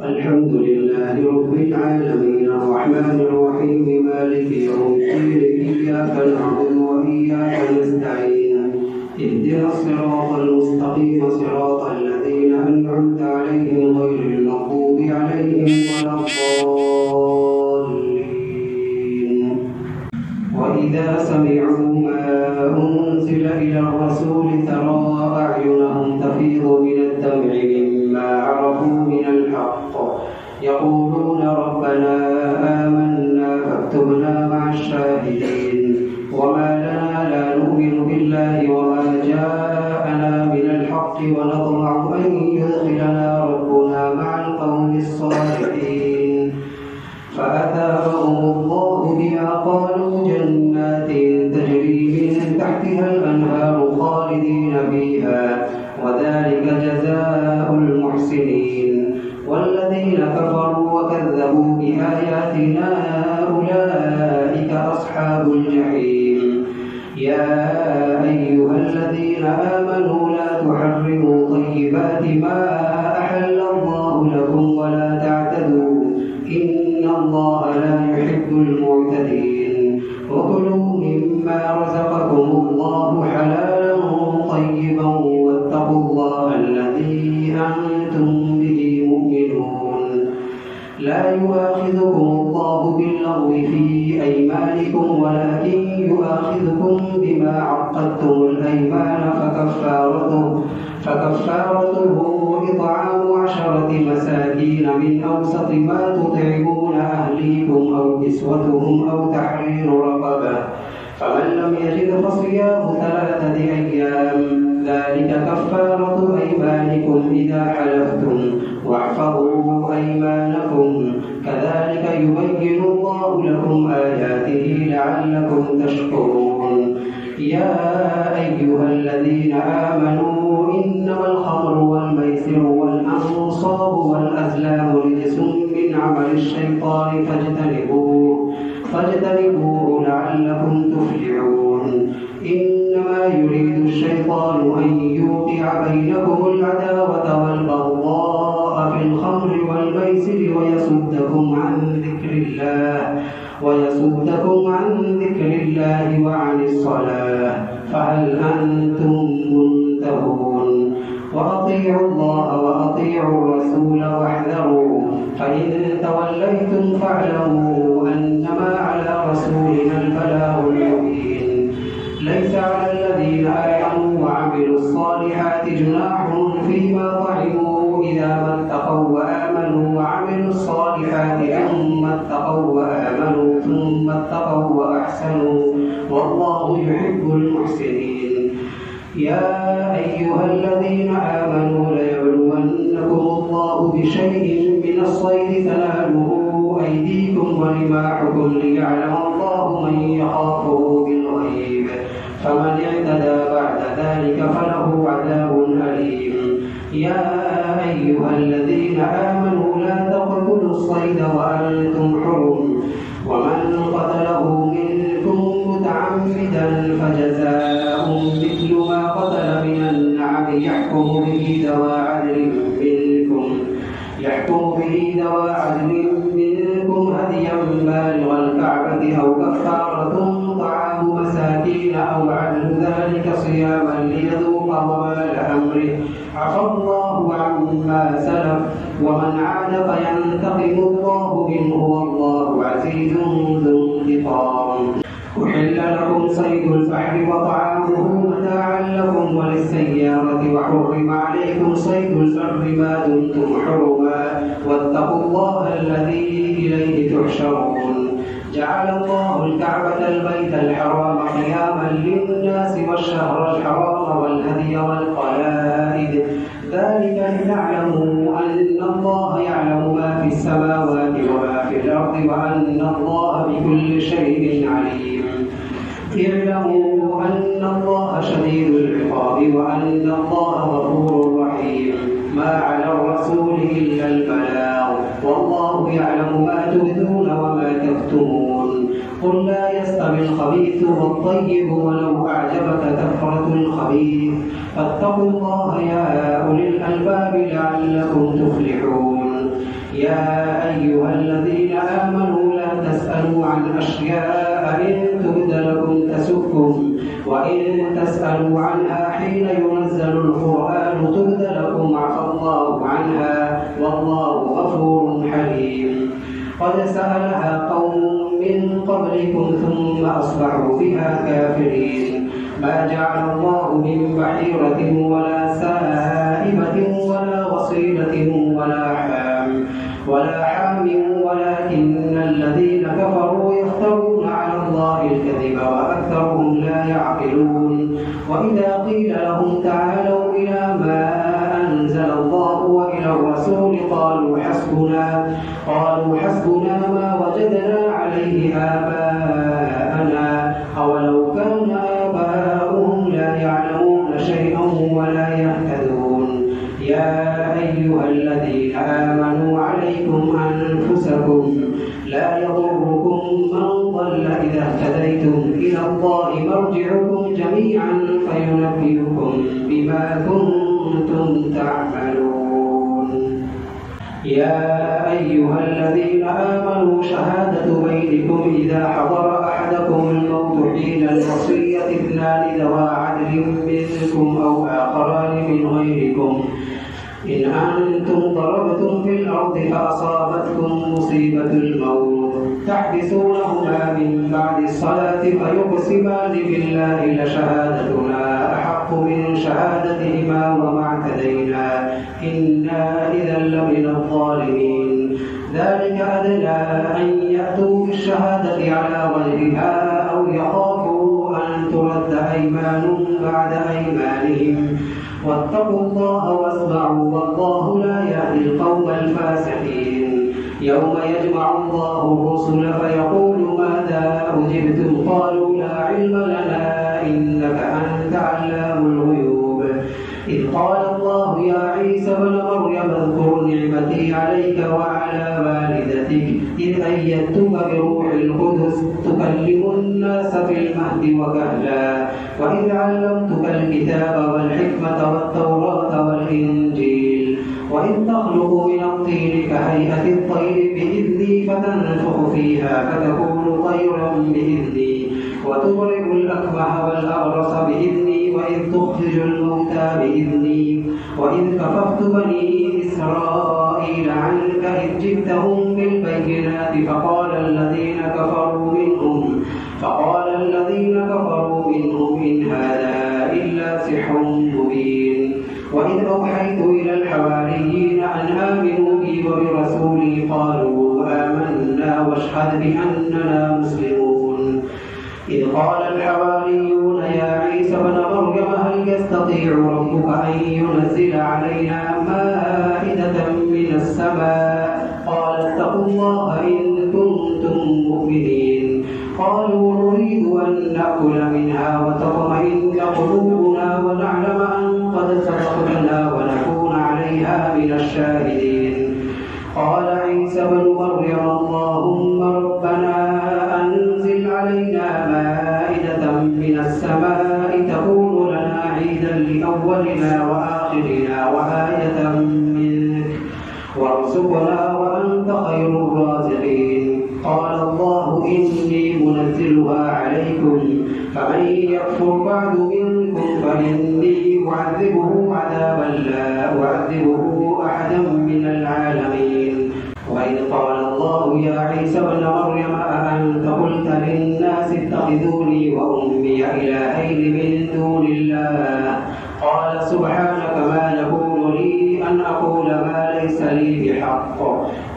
الحمد لله رب العالمين الرحمن الرحيم مالك يوم الدين إياك نعبد وإياك نستعين اهدنا الصراط المستقيم صراط الذين أنعمت عليهم غير المغضوب عليهم ولا الضالين. وإذا سمعوا ما أنزل إلى الرسول ترى أعينهم تفيض من الدمع مما عرفوا من الحق يقولون ربنا آمنا فاكتبنا مع الشاهدين. وما لنا لا نؤمن بالله وما جاءنا من الحق ونطمع أن يدخلنا ربنا مع القوم الصالحين فأثابهم الله بما قالوا جنات تجري من تحتها الأنهار خالدين فيها وذلك جزاء المحسنين. والذين كفروا وكذبوا بآياتنا أولئك أصحاب الجحيم. يا أيها الذين آمنوا لا تحرموا طيبات ما أحل الله لكم ولا تعتدوا إن الله لا يحب المعتدين. وكلوا مما رزقكم الله حلالا طيبا واتقوا الله الذي أنتم به مؤمنون. لا يؤاخذكم الله باللغو في أيمانكم ولكن يؤاخذكم بما عقدتم الأيمان فكفارته إطعام 10 مساكين من أوسط ما تطعمون أهليكم أو كسوتهم أو تحرير رقبة فمن لم يجد فصيام 3 أيام ذلك كفارة أيمانكم إذا حلفتم واحفظوا أيمانكم كذلك يبين الله لكم آياته لعلكم تشكرون. يا أيها الذين آمنوا إنما الخمر والميسر والأنصاب والأزلام رجس من عمل الشيطان فاجتنبوه لعلكم تفلحون. إنما يريد الشيطان أن يوقع بينكم العداوة والبغضاء في الخمر والميسر ويصدكم عن ذكر الله وعن الصلاة فهل أنتم منتهون. وأطيعوا الله وأطيعوا الرسول واحذروا فإن توليتم فاعلموا أنما على رسولنا البلاغ المبين. ليس على الذين آمنوا وعملوا الصالحات جناح فيما طعموا إذا ما اتقوا وآمنوا وعملوا الصالحات ثم اتقوا وأحسنوا والله يحب المحسنين. يا أيها الذين آمنوا ليبلونكم الله بشيء من الصيد تناله أيديكم ورماحكم ليعلم الله من يخافه بالغيب فمن اعتدى بعد ذلك فله عذاب أليم. يا أيها الذين آمنوا لا تقتلوا الصيد وأنتم حرم ومن قتله منكم متعمدا فجزاء مثل ما قتل من النعم يحكم به ذوى عدل منكم هديا بالغ الكعبة أو كفارة طعام مساكين أو عدل ذلك صياما ليذوق وبال أمره عفى الله عما سلف ومن عاد فينتقم الله منه والله عزيز ذو انتقام. أحل لكم صيد البحر وطعامه متاعا لكم وللسيارة وحرم عليكم صيد البر ما دمتم حرما واتقوا الله الذي إليه تحشرون. جعل الله الكعبة البيت الحرام قياما للناس والشهر الحرام والهدي والقلائد ذلك لتعلموا أن الله يعلم ما في السماوات وما في الأرض وأن الله بكل شيء عليم. اعلموا أن الله شديد العقاب وأن الله غفور رحيم. ما على الرسول إلا البلاغ والله يعلم ما تبدون وما تكتمون. قل لا يستوي الخبيث والطيب ولو أعجبك كثرة الخبيث فاتقوا الله يا أولي الألباب لعلكم تفلحون. يا أيها الذين آمنوا لا تسألوا عن أشياء إن تبد لكم تسؤكم وإن تسألوا عنها حين ينزل القرآن تبد لكم عفى الله عنها والله غفور حليم. قد سألها قوم من قبلكم ثم أصبحوا بها كافرين. ما جعل الله من بحيرة ولا سائبة ولا وصيلة ولا حام ولكن الذين كفروا يفترون على الله الكذب وأكثرهم لا يعقلون. وإذا قيل لهم تعالوا إلى ما أنزل الله وإلى الرسول قالوا حسبنا ما وجدنا عليه آباءنا أولو كان آباؤهم لا يعلمون شيئا ولا يهتدون. يا أيها الذين آمنوا عليكم أنفسكم لا يضركم من ضل إذا اهتديتم إلى الله مرجعكم جميعا فينبئكم بما كنتم تعملون. يا أيها الذين آمنوا شهادة بينكم إذا حضر أحدكم الموت حين الوصية اثنان ذوى عدل منكم أو آخران من غيركم إن أنتم ضربتم في الأرض فأصابتكم مصيبة الموت تحبسونهما من بعد الصلاة فيقسمان بالله لشهادتنا أحق من شهادتهما وما اعتدينا إنا إذا لمن الظالمين. ذلك أدنى أن يأتوا بالشهادة على وجهها أو يخافوا أن ترد أيمان بعد أيمانهم واتقوا الله واسمعوا والله لا يهدي القوم الفاسقين. يوم يجمع الله الرسل فيقول ماذا أجبتم قالوا لا علم لنا إنك أنت علام الغيوب. إذ قال الله يا عيسى ابن مريم اذكر نعمتي عليك وعلى والدتك إذ أيدتك بروح القدس تكلم الناس في المهد وكهلا وإذ علمتك الكتاب والحكمة والتوراة والإنجيل وإذ تخلق من الطين كهيئة الطير بإذني فتنفخ فيها فتكون طيرا بإذني وتبرئ الأكمه والأبرص بإذني وإذ تخرج الموتى بإذني وإذ كففت بني إسرائيل عنك إذ جئتهم بالبينات فقال الذين كفروا منهم إن هذا إلا سحر مبين. وإذ أوحيت إلى الحواريين أن آمنوا بي وبرسولي قالوا آمنا واشهد بأننا مسلمون. إذ قال الحواريون يا عيسى ابن مريم هل يستطيع ربك أن ينزل علينا مائدة من السماء قال اتقوا الله إن كنتم مؤمنين. قالوا نريد أن نأكل منها وتطمئن قلوبنا ونعلم أن قد صدقتنا ونكون عليها من الشاهدين. قال عيسى ابن مريم اللهم ربنا أنزل علينا مائدة من السماء تكون لنا عيدا لأولنا وآخرنا وآية منك وارزقنا وأنت خير الرازقين. قال الله إني منزلها عليكم فمن يكفر بعد منكم فإني أعذبه عذابا لا أعذبه أحدا من العالمين. وإذ قال الله يا عيسى ابن مريم أأنت قلت للناس اتخذوني وأمي إلهين من دون الله قال سبحانك ما يكون لي أن أقول ما ليس لي بحق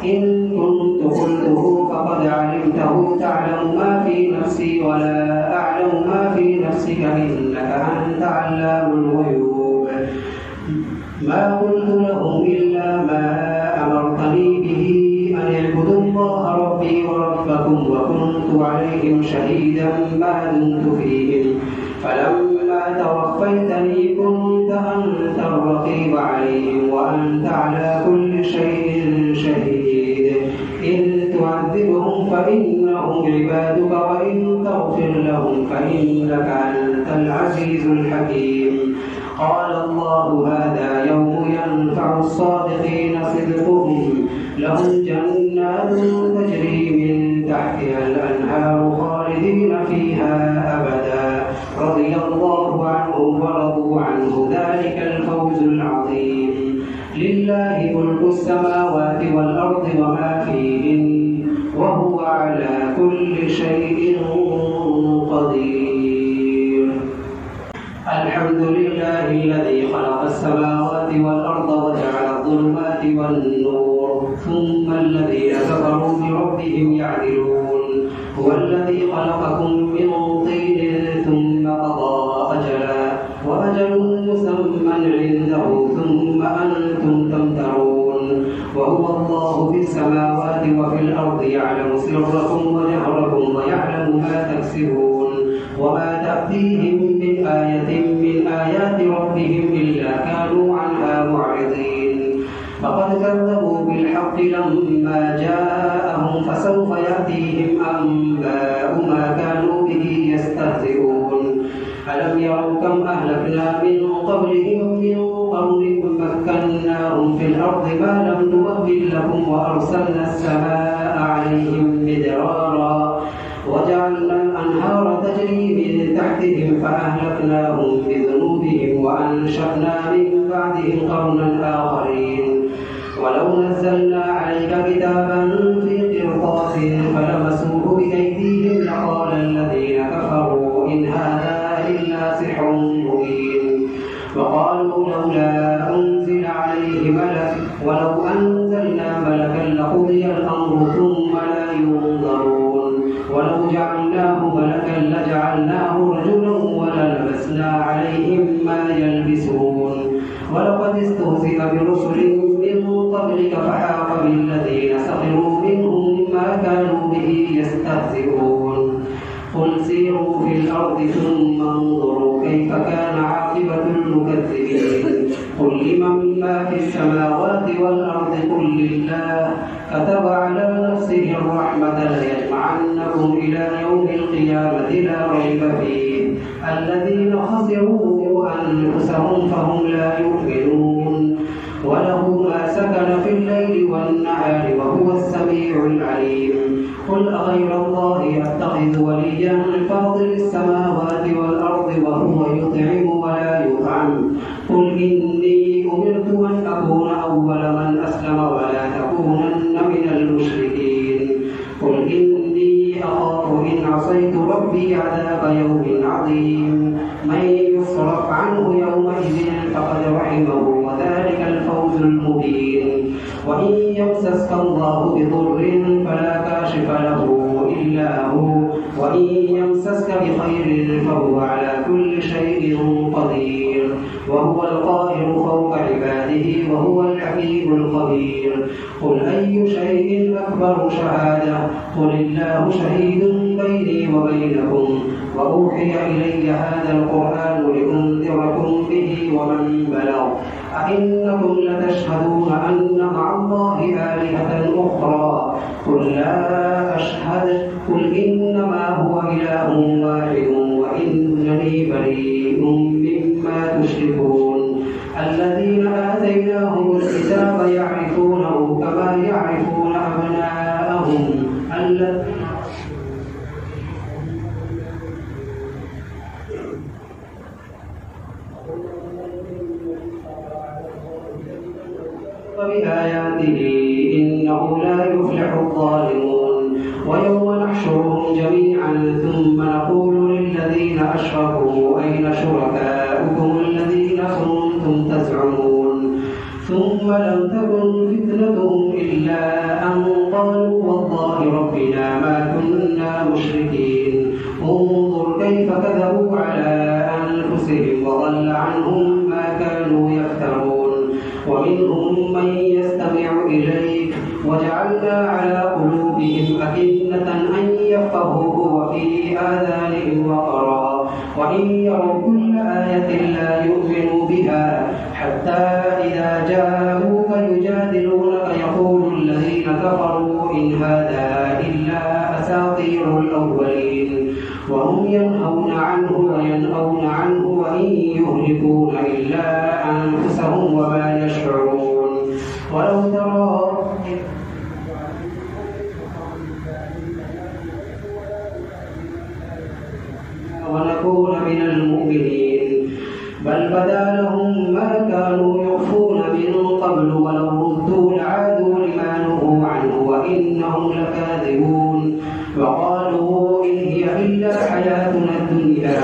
إن كنت قلته فقد علمته تعلم ما في نفسي ولا أعلم ما في نفسك إنك أنت علام الغيوب. ما قلت لهم إلا ما أمرتني به أن اعبدوا الله ربي وربكم وكنت عليهم شهيدا ما دمت فيهم فلما توفيتني كنت أنت الرقيب عليهم وأنت على كل شيء شهيد. إن تعذبهم فإنهم عبادك وإن تغفر لهم فإنك أنت العزيز الحكيم. قال الله هذا يوم ينفع الصادقين صدقهم لهم جنات تجري من تحتها الأنهار خالدين فيها أبدا رضي الله عنهم ورضوا عنه ذلك الفوز العظيم لله ملك السماوات والأرض وما فيهن وهو على كل شيء قدير. الحمد لله الذي خلق السماوات والأرض وجعل الظلمات والنور ثم الذين كفروا بربهم يعدلون. هو الذي خلقكم من طين ثم قضى أجلا وأجل مسمى عنده ثم أنتم تمترون. وهو الله في السماوات وفي الأرض يعلم سركم وجهركم ويعلم ما تكسبون وما تأتيهم من آية من آيات ربهم إلا كانوا عنها معرضين. فقد كذبوا بالحق لما جاءهم فسوف يأتيهم أنباء ما كانوا به يستهزئون. ألم يروا كم أهلكنا من قبلهم من قرن مكناهم في الأرض ما لم نمهل لكم وأرسلنا السماء عليهم مدرارا وجعلنا الأنهار تجري من تحتهم فأهلكناهم بذنوبهم وأنشأنا من بعدهم قرنا آخرين. ولو نزلنا عليك كتابا في قرطاس فلمسوه بأيديهم لقال الذين كفروا إن هذا إلا سحر مبين. وقالوا لولا أنزل عليه ملك ولو أنزلنا ملكا لقضي الأمر ثم لا ينظرون. ولو جعلناه ملكا لجعلناه رجلا وللبسنا عليهم ما يلبسون. ولقد استهزئ برسل من قبلك فحاق بالذين سخروا منهم ما كانوا به يستهزئون. قل سيروا في الأرض ثم انظروا كيف كان عاقبة المكذبين. قل لمن ما في السماوات والأرض قل لله كتب على نفسه الرحمة ليجمعنكم إلى يوم القيامة لا ريب فيه الذين خسروا أنفسهم فهم لا يؤمنون. وله ما سكن في الليل والنهار وهو السميع العليم. قل أغير الله أتخذ وليا فاطر السماوات والأرض وهو يطعم ولا يطعم. قل إني أمرت أن أكون أول من أسلم ولا تكونن من المشركين. قل إني أخاف إن عصيت ربي عذاب يوم عظيم. من يصرف عنه يومئذ فقد رحمه وذلك الفوز المبين. وإن يمسسك الله بضر فلا كاشف له إلا هو وإن يمسسك بخير فهو على كل شيء قدير. وهو القاهر فوق عباده وهو الحكيم الخبير. قل أي شيء أكبر شهادة قل الله شهيد بيني وبينكم وأوحي إلي هذا القرآن لأنذركم به ومن بلغ. أئنكم لتشهدون أن مع الله آلهة أخرى قل لا أشهد قل إنما هو إله واحد وإنني بريء مما تشركون. الذين آتيناهم الكتاب يعرفونه كما يعرفون أبناءهم بآياته إنه لا يفلح الظالمون. ويوم نحشرهم جميعا ثم نقول للذين أشركوا أين شركاؤكم الذين كنتم تزعمون ثم لم تكن فتنتهم إلا أن قالوا والله ربنا ما كنا مشركين. انظر كيف كذبوا على أنفسهم وضل عنهم ما كانوا يفترون. ومنهم من يستمع إليك وجعلنا على قلوبهم أكنة أن يفقهوه وفي آذانهم وقرا وإن يروا كل آية لا يؤمنوا بها حتى إذا جاءوك يجادلونك يقول الذين كفروا إن هذا إلا أساطير الأولين. وهم ينهون عنه وينأون عنه وإن يهلكون إلا أنفسهم وما يشعرون. ولو ترى المؤمنين بل بدا لهم ما كانوا يخفون من قبل ولو ردوا لعادوا لما نهوا عنه وإنهم لكاذبون وقالوا إن هي إلا حياتنا الدنيا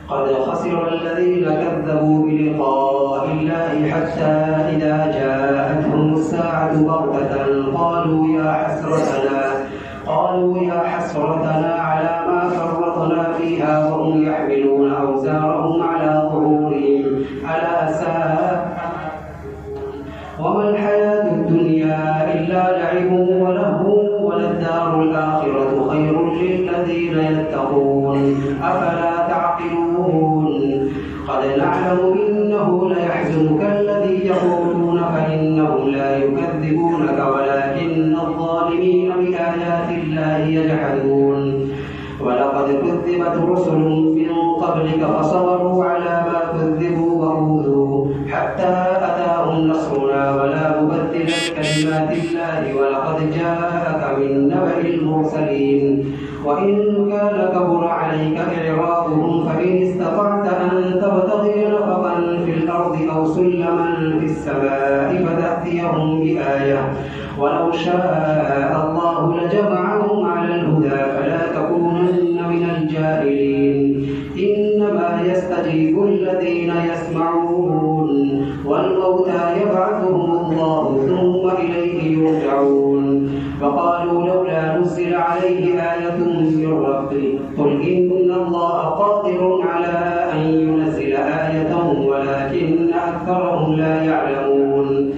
قد خسر الذين كذبوا بلقاء الله حتى إذا جاءتهم الساعة بغتة قالوا يا حسرتنا على ما فرطنا فيها وهم يحملون أوزارهم على ظهورهم ألا ساء وما الحياة الدنيا إلا لعب ولهو وللدار الآخرة خير للذين يتقون أفلا تعقلون قد نعلم إنه ليحزنك الذي يقولون فإنهم لا يكذبونك ولكن الظالمين بآيات الله يجحدون ولقد كذبت رسل من قبلك فصبروا على ما كذبوا وأوذوا حتى أتاهم نصرنا ولا مبدل لكلمات الله ولقد جاءك من نبأ المرسلين وإن كان كبر عليك إعراضهم فإن استطعت أن تبتغي نفقا في الأرض أو سلما في السماء فتأتيهم بآية ولو شاء الله لجمعهم على الهدى فلا تكونن من الجاهلين إنما يستجيب الذين يسمعون والموتى يبعثهم الله ثم إليه يرجعون وقالوا لولا نزل عليه آية من ربه قل إن الله قادر على أن ينزل آية ولكن أكثرهم لا يعلمون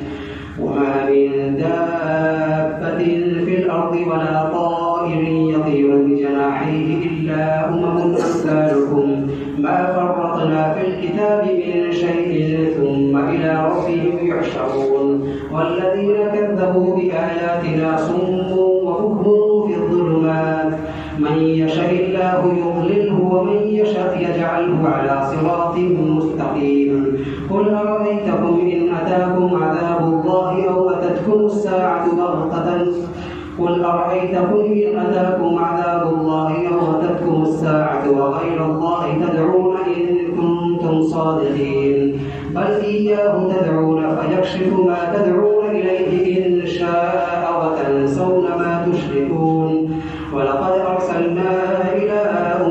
وما من دابة في الأرض ولا طائر يطير بجناحيه إلا أمثالكم ما فرطنا في الكتاب من شيء ثم إلى ربهم يحشرون والذين كذبوا بآياتنا صم وبكم في الظلمات من يشاء الله يضلله ومن يشاء يجعله على صراط مستقيم قل أرأيتكم إن أتاكم عذاب الله أو أتتكم الساعة بغتة قل أرأيتكم إن أتاكم عذاب الله أو أتتكم الساعة وغير الله تدعون إن كنتم صادقين بل إياه تدعون فيكشف ما تدعون إليه إن شاء وتنسون ما تشركون ولقد أرسلنا إلى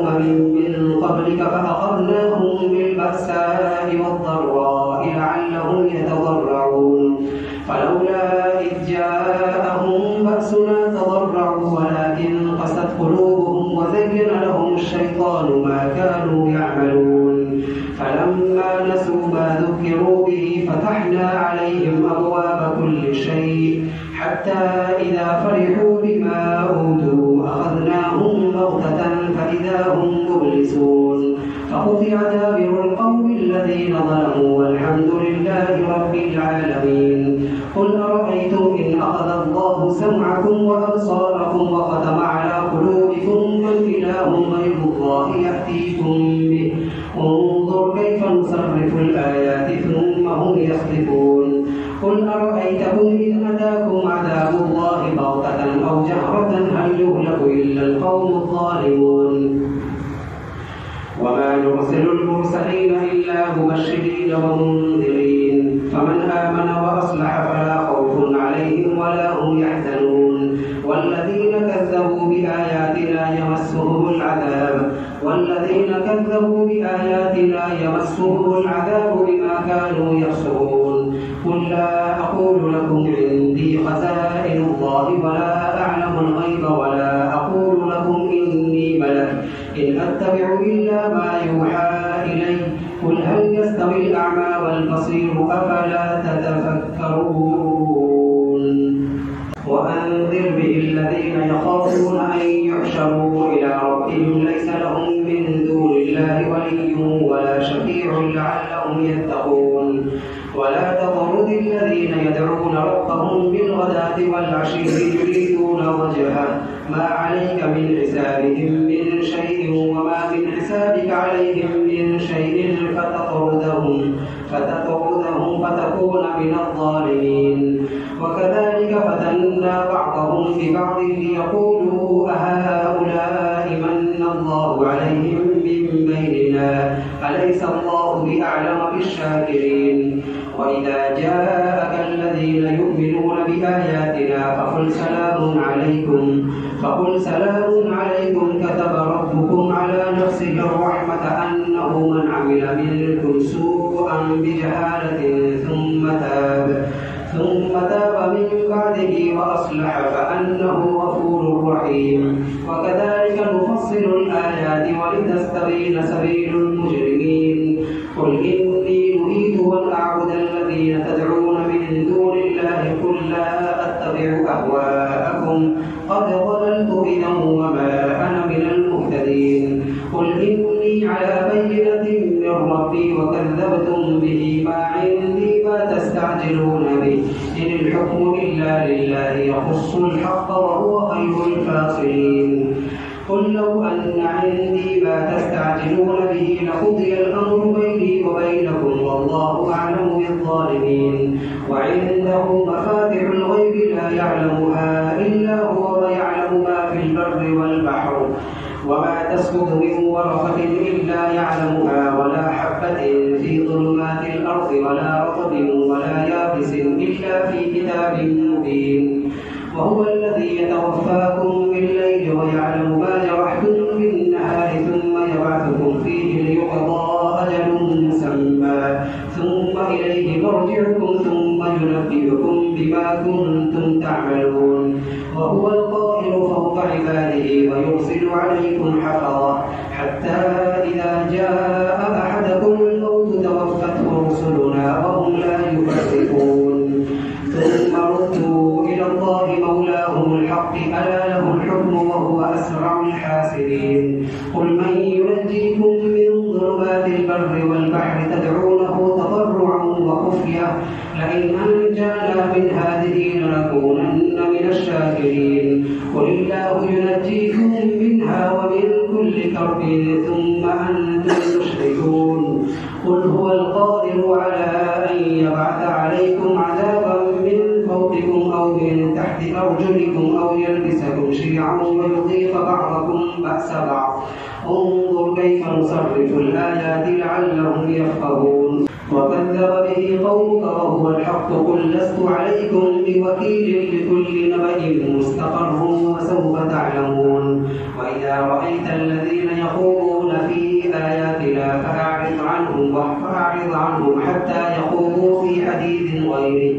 من قبلك فأخذناهم بالبأساء والضراء لعلهم يتضرعون فلولا إذ جاءهم بأسنا تضرعوا ولكن قست قلوبهم وزين لهم الشيطان ما كانوا يعملون فلما نسوا ما ذكروا به فتحنا عليهم أبواب كل شيء حتى إذا فرحوا بما أوتوا أخذناهم بغتة فإذا هم مبلسون فقطع دابر القوم الذين ظلموا والحمد لله رب العالمين قل أرأيتم إن أخذ الله سمعكم وأبصاركم وختم على قلوبكم من إله غير الله يأتيكم به انظر كيف نصرف الآيات ثم هم يصدفون قل أرأيتكم إن أتاكم عذاب الله بغتة أو جهرة هل يهلك إلا القوم الظالمون وما نرسل المرسلين إلا مبشرين ومنذرين فمن آمن وأصلح فلا خوف عليهم ولا هم يحزنون والذين كذبوا بآياتنا يمسهم العذاب بما كانوا يكسبون قل لا أقول لكم عندي خزائن الله ولا أعلم الغيب ولا أقول لكم إني ملك إن أتبع إلا ما يوحى إلي قل هل يستوي الأعمى والبصير أفلا تتفكرون وأنذر به الذين يخافون أن يحشروا إلى ربهم ليس لهم من دون الله ولي ولا شفيع لعلهم يتقون ولا تطرد الذين يدعون ربهم بالغداة والعشي يريدون وجهه ما عليك من حسابهم من شيء وما من حسابك عليهم من فتطردهم فتكون من الظالمين. وكذلك فتنا بعضهم ببعض ليقولوا أهؤلاء من الله عليهم من بيننا أليس الله بأعلم بالشاكرين. وإذا جاءك الذين يؤمنون بآياتنا فقل سلام عليكم كتب ربكم على نفسه الرحمة أنه من عمل منكم سوءا بجهالة ثم تاب من بعده وأصلح فأنه غفور رحيم. وكذلك نفصل الآيات ولتستبين سبيل المجرمين. قل إني نهيت أن أعبد الذين تدعون من دون الله قل لا أتبع أهواءكم قد ضللت إذا وما أنا من المهتدين. قل إني على بينة من ربي وكذبتم به ما عندي ما تستعجلون به إن الحكم إلا لله يخص الحق وهو خير الفاصلين. قل لو أن عندي ما تستعجلون به لقضي الأمر بيني وبينكم والله أعلم بالظالمين. وعنده مفاتح الغيب لا يعلمها إلا هو ويعلم ما في البر والبحر وما تسقط من ورقة إلا يعلمها ولا حبة في ظلمات الأرض ولا رطب ولا يابس إلا في كتاب مبين. وهو الذي يتوفاكم بالليل ويعلم ما جرحتم بالنهار ثم يبعثكم فيه ليقضى أجل مسمى ثم إليه مرجعكم ثم ينبئكم بما كنتم تعملون. وهو القاهر فوق عباده ويرسل عليكم حفظا حتى إذا جاء أحدكم الموت توفته رسلنا وهم لا يفرقون. ثم ردوا إلى الله مولاهم الحق ألا له الحكم وهو أسرع الحاسبين. قل من ينجيكم من ظلمات البر والبحر تدعونه تضرعا وخفية لئن أنجانا من هذه لنكونن من الشاكرين. قل الله ينجيكم منها ومن كل كرب ثم أنتم تشركون. قل هو القادر على أن يبعث عليكم عذابا من فوقكم أو من تحت أرجلكم أو يلبسكم شيعا ويذيق بعضكم بأس بعض انظر كيف نصرف الآيات لعلهم يفقهون. وكذب به قومك وهو الحق قل لست عليكم بوكيل لكل نبأ مستقر وسوف تعلمون. وإذا رأيت الذين يخوضون في آياتنا فأعرض عنهم حتى يخوضوا في حديث غيره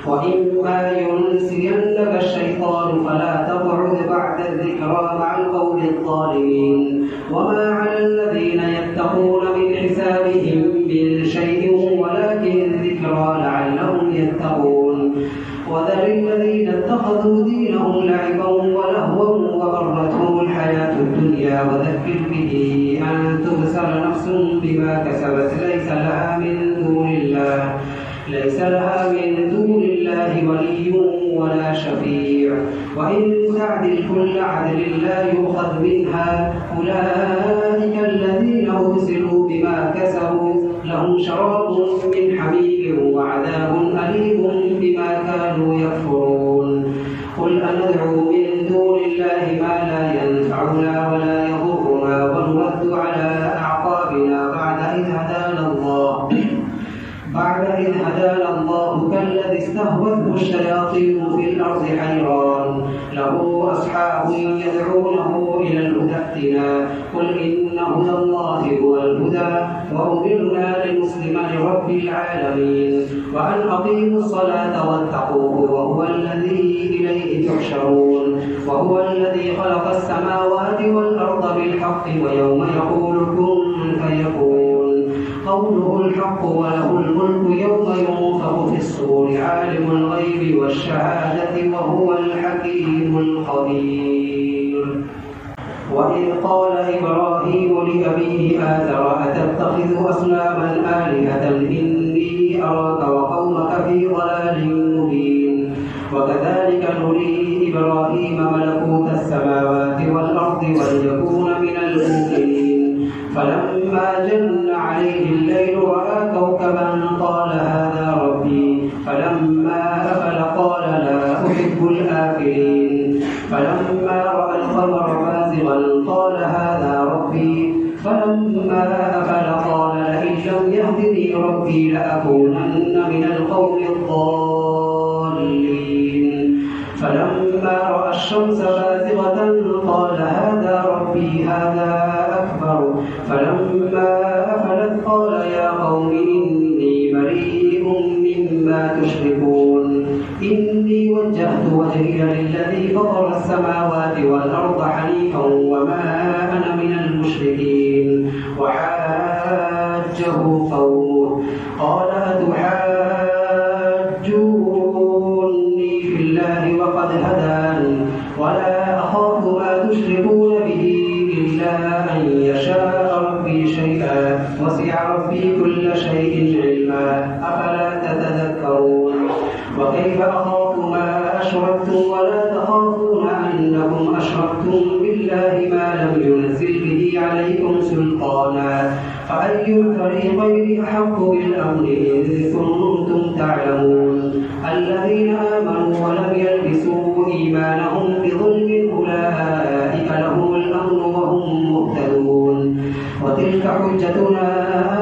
وإما ينسينك الشيطان فلا تقعد بعد الذكرى مع القوم الظالمين. وما على الذين يتقون من حسابهم من شيء ولكن ذكرى لعلهم يتقون. وذر الذين اتخذوا دينهم لعبا ولهوا وغرتهم الحياة الدنيا وذكر به أن تبصر نفس بما كسبت ليس لها من دون الله ولي ولا شفيع وإن تعدل كل عدل لا يؤخذ منها. أولئك الذين أبسلوا بما كسبوا لهم شراب من حميم وعذاب أليم بما كانوا يكفرون. قل أندعو من دون الله ما لا ينفعنا ولا يضرنا ونرد على أعقابنا بعد إذ هدانا الله كالذي استهوته الشياطين في الأرض حيران له أصحاب يدعونه إلى الهدى ائتنا. قل إن هدى الله هو الهدى وأمرنا لنسلم لرب العالمين وأن أقيموا الصلاة واتقوه وهو الذي إليه تحشرون. وهو الذي خلق السماوات والأرض بالحق ويوم يقول كن فيكون قوله الحق وله الملك يوم ينفخ في الصور عالم الغيب والشهادة وهو الحكيم الخبير. وإذ قال إبراهيم لأبيه آزر أتتخذ أصناما آلهة إني أراك وقومك في ضلال مبين. وكذلك نري إبراهيم ملكوت السماوات والأرض وليكون من المؤمنين. فلما جن عليه الليل رأى كوكبا يحب الآفلين. فلما رأى القمر بازغا قال هذا ربي، فلما أفل قال لئن لم يهدني ربي لأكونن من القوم الضالين. فلما رأى الشمس بازغة قال هذا ربي هذا أكبر. فلما أفلت قال يا قوم إني بريء مما تشركون. إني وجهت وجهي للذي فطر السماوات والأرض حنيفا وما أنا من المشركين. وحاجه قومه قال أتحاجوني في الله وقد هدان ولا أخاف ما تشركون به إلا أن يشاء ربي شيئا وسع ربي كل شيء علما أفلا تتذكرون. وكيف أخاف ما أشركتم ولا تخافون أنكم أشركتم بالله ما لم ينزل به عليكم سلطانا فأي الفريقين أحق بالأمن إن كنتم تعلمون. الذين آمنوا ولم يلبسوا إيمانهم بظلم أولئك لهم الأمن وهم مهتدون. وتلك حجتنا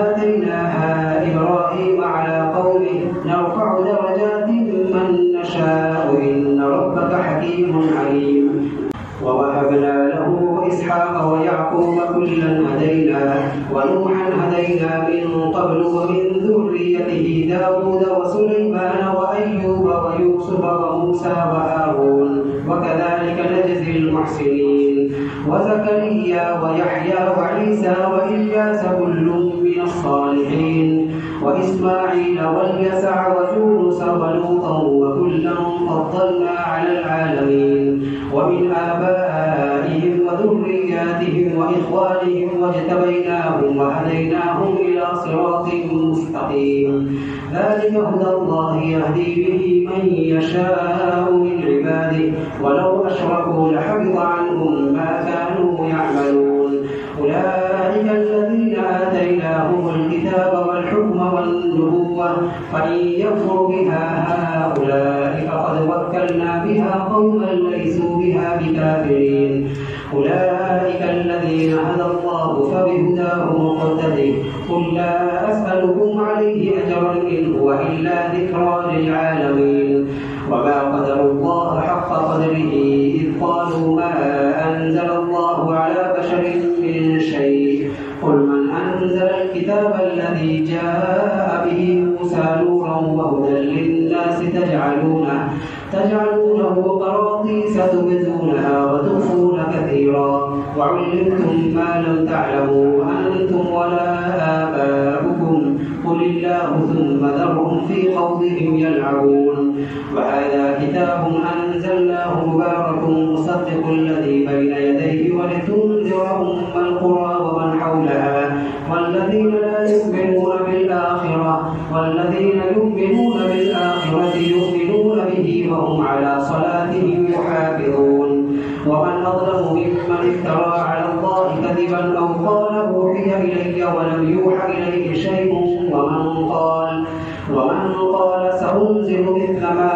آتيناها إبراهيم على قومه نرفع درجات من نشاء إن ربك حكيم عليم. ووهبنا له إسحاق ويعقوب كلا هدينا ونوحا هدينا من قبل ومن ذريته داود وسليمان وأيوب ويوسف وموسى وهارون وكذلك نجزي المحسنين. وزكريا ويحيى وعيسى وإلياس كل من الصالحين وإسماعيل واليسع ويونس ولوطا وكلا فضلنا على العالمين. ومن آبائهم وذرياتهم وإخوانهم واجتبيناهم وهديناهم إلى صراط مستقيم. ذلك هدى الله يهدي به من يشاء من عباده ولو أشركوا لحبط عنهم ما كانوا يعملون. أولئك الذين آتيناهم الكتاب والحكم والنبوة فإن يكفر بها هؤلاء فقد وكلنا بها قوما ليسوا بها بكافرين. أولئك الذين هدى الله فبهداه مقتدي. قل لا أسألكم عليه أجرا إن هو إلا ذكرى للعالمين. وما قدروا الله حق قدره إذ قالوا ما أنزل الله على بشر من شيء. قل من أنزل الكتاب الذي جاء به موسى نورا وهدى للناس تجعلونه قراطيس تبدونها وتخفون كثيرا وعلمتم ما لم تعلموا أنتم ولا آباؤكم قل الله ثم ذرهم في خوضهم يلعبون. وهذا كتاب أنزلناه مبارك مصدق الذي بين يديه ولتنذر أم القرى ومن حولها والذين لا يؤمنون بالآخرة يؤمنون به وهم على صلاتهم يحافظون. ومن أظلم ممن افترى على الله كذبا أو قال أوحي إلي ولم يوحى إليه شيء ومن قال سأنزل مثل ما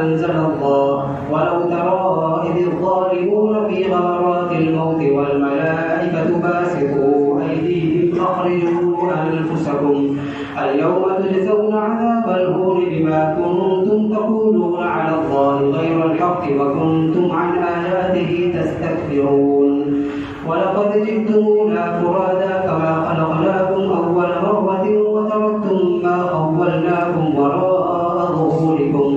أنزل الله. ولو ترى إذ الظالمون في غمرات الموت والملائكة باسطوا أيديهم أخرجوا أنفسكم اليوم تجزون عذاب الهون بما كنتم تقولون على الله غير الحق وكنتم عن آياته تستكبرون. ولقد جئتمونا فرادا كما خلقناكم أول مرة وتركتم ما خولناكم وراء ظهوركم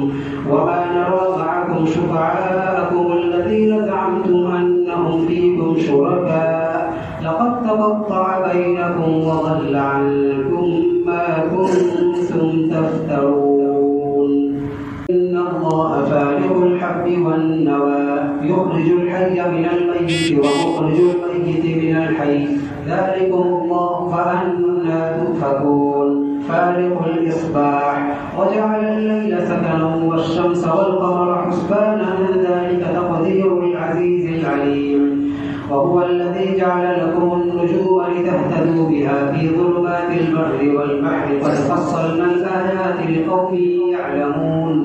وما نرى معكم شفعاءكم الذين زعمتم أنهم فيكم شركاء لقد تقطع بينكم وضل عنكم ما كنتم تفترون. إن الله فالق الحب والنوى يخرج الحي من الميت ومخرج الميت من الحي ذلكم الله فأنى تؤفكون. فالق الإصباح وجعل الليل سكنا والشمس والقمر حسبانا ذلك تقدير العزيز العليم. وهو الذي جعل لكم النجوم لتهتدوا بها في ظلمات البر والبحر قد فصلنا الآيات لقوم يعلمون.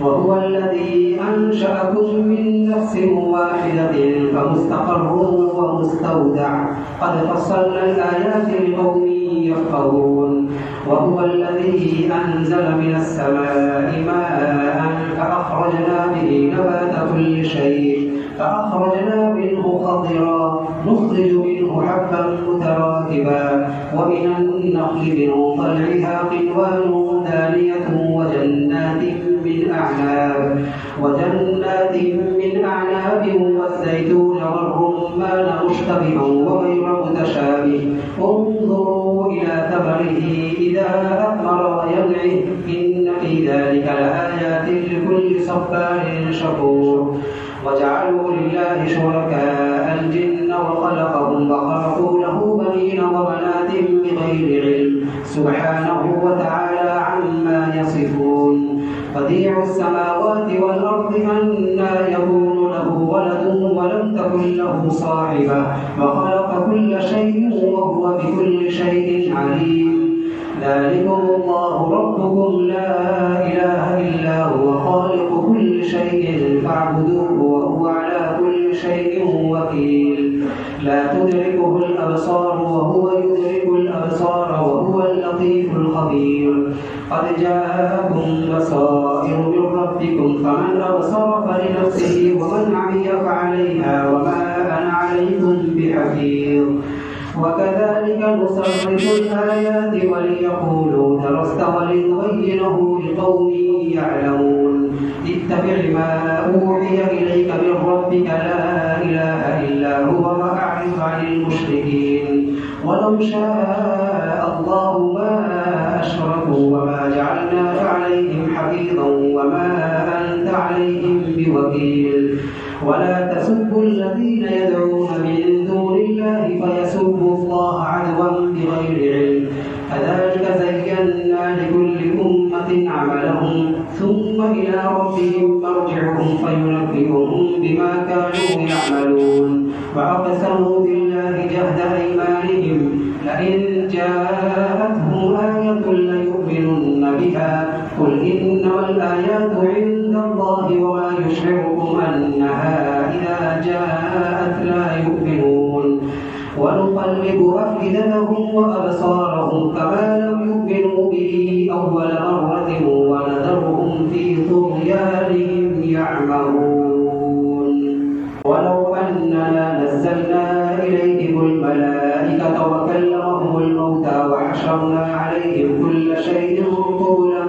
وهو الذي أنشأكم من نفس واحدة فمستقر ومستودع قد فصلنا الآيات لقوم يفقهون وهو الذي أنزل من السماء ماء فأخرجنا به نبات كل شيء فأخرجنا منه خضرا نخرج منه حبا متراكبا ومن النخل من طلعها قنوان دانية وجنات من أعناب والزيتون والرمان مشتبها وغير متشابه انظروا إلى ثمره إذا أثمر وينعه إن في ذلك لآيات لكل صبار شكور وجعلوا لله شركاء الجن وخلقهم وخلقوا له بنين وبنات بغير علم سبحانه وتعالى عما يصفون بديع السماوات والأرض أنى يكون له ولد ولم تكن له صاحبة وخلق كل شيء وهو بكل شيء عليم ذلكم الله ربكم لا إله إلا هو خالق كل شيء فاعبدوه وهو على كل شيء وكيل لا تدركه الأبصار وهو يدرك الأبصار وهو اللطيف الخبير قد جاءكم بصائر من ربكم فمن أبصر فلنفسه ومن عمي فعليها وما أنا عليكم بحفيظ وكذلك نصرف الآيات وليقولوا درست ولنبينه لقوم يعلمون اتبع ما أوحي إليك من ربك لا إله إلا هو وأعرض عن المشركين ولو شاء الله ما أشركوا وما جعلناك عليهم حفيظا وما أنت عليهم بوكيل ولا تسبوا الذين يدعون من دون الله فيسبوا الله عدوا بغير علم كذلك زينا لكل أمة عملهم ثم إلى ربهم مرجعهم فينبئهم بما كانوا يعملون وأقسموا بالله جهد أيمانهم لئن جاءتهم آية ليؤمنن بها قل إنما الآيات عند الله وما يشعركم أنها إذا جاءت لا يؤمنون ونقلب أفئدتهم وأبصارهم كما لم يؤمنوا به أول مرة ونذرهم في طغيانهم يعمهون ولو أننا نزلنا إليهم الملائكة وكلمهم الموتى وحشرنا عليهم كل شيء قبلا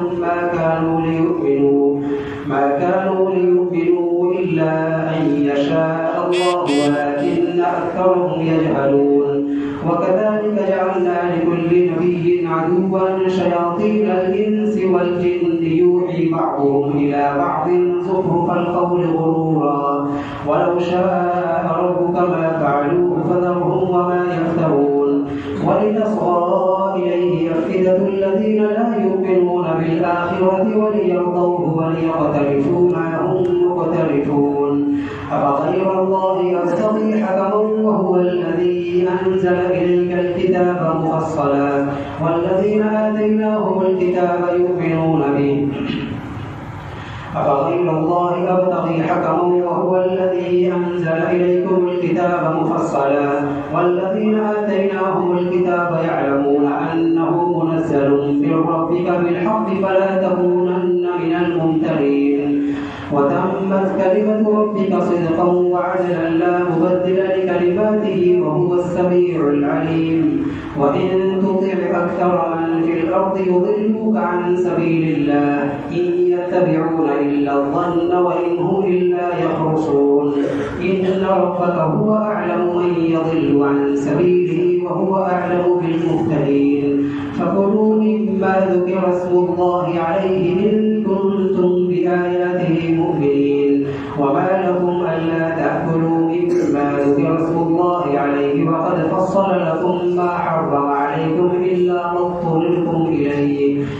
ما كانوا ليؤمنوا إلا أن يشاء الله ولكن أكثرهم يجهلون وكذلك جعلنا لكل نبي عدوا شياطين الإنس والجن يوحي بعضهم إلى بعض زخرف القول غرورا ولو شاء ربك ما فعلوه فذرهم وما يفترون ولتصغى إليه أفئدة الذين لا يؤمنون بالآخرة وليرضوه وليقترفوا ما هم مقترفون أفغير الله أبتغي حكما وهو الذي أنزل إليك الكتاب مفصلا والذين آتيناهم الكتاب يؤمنون به أفغير الله أبتغي حكما وهو الذي أنزل إليكم الكتاب مفصلا والذين آتيناهم الكتاب يعلمون أنه منزل من ربك بالحق فلا تكونن من الممترين وتمت كلمة ربك صدقا وعدلا لا مبدل لكلماته وهو السميع العليم وإن تطع أكثر من في الأرض يضلوك عن سبيل الله إن يتبعون إلا الظن وإن هم إلا يخرصون إن ربك هو أعلم من يضل عن سبيله وهو أعلم بالمهتدين فكلوا مما ذكر اسم الله عليه إن كنتم بآياته مؤمنين وما لكم ألا تأكلوا مما ذكر اسم الله عليه وقد فصل لكم ما حرم عليكم إلا ما اضطررتم إليه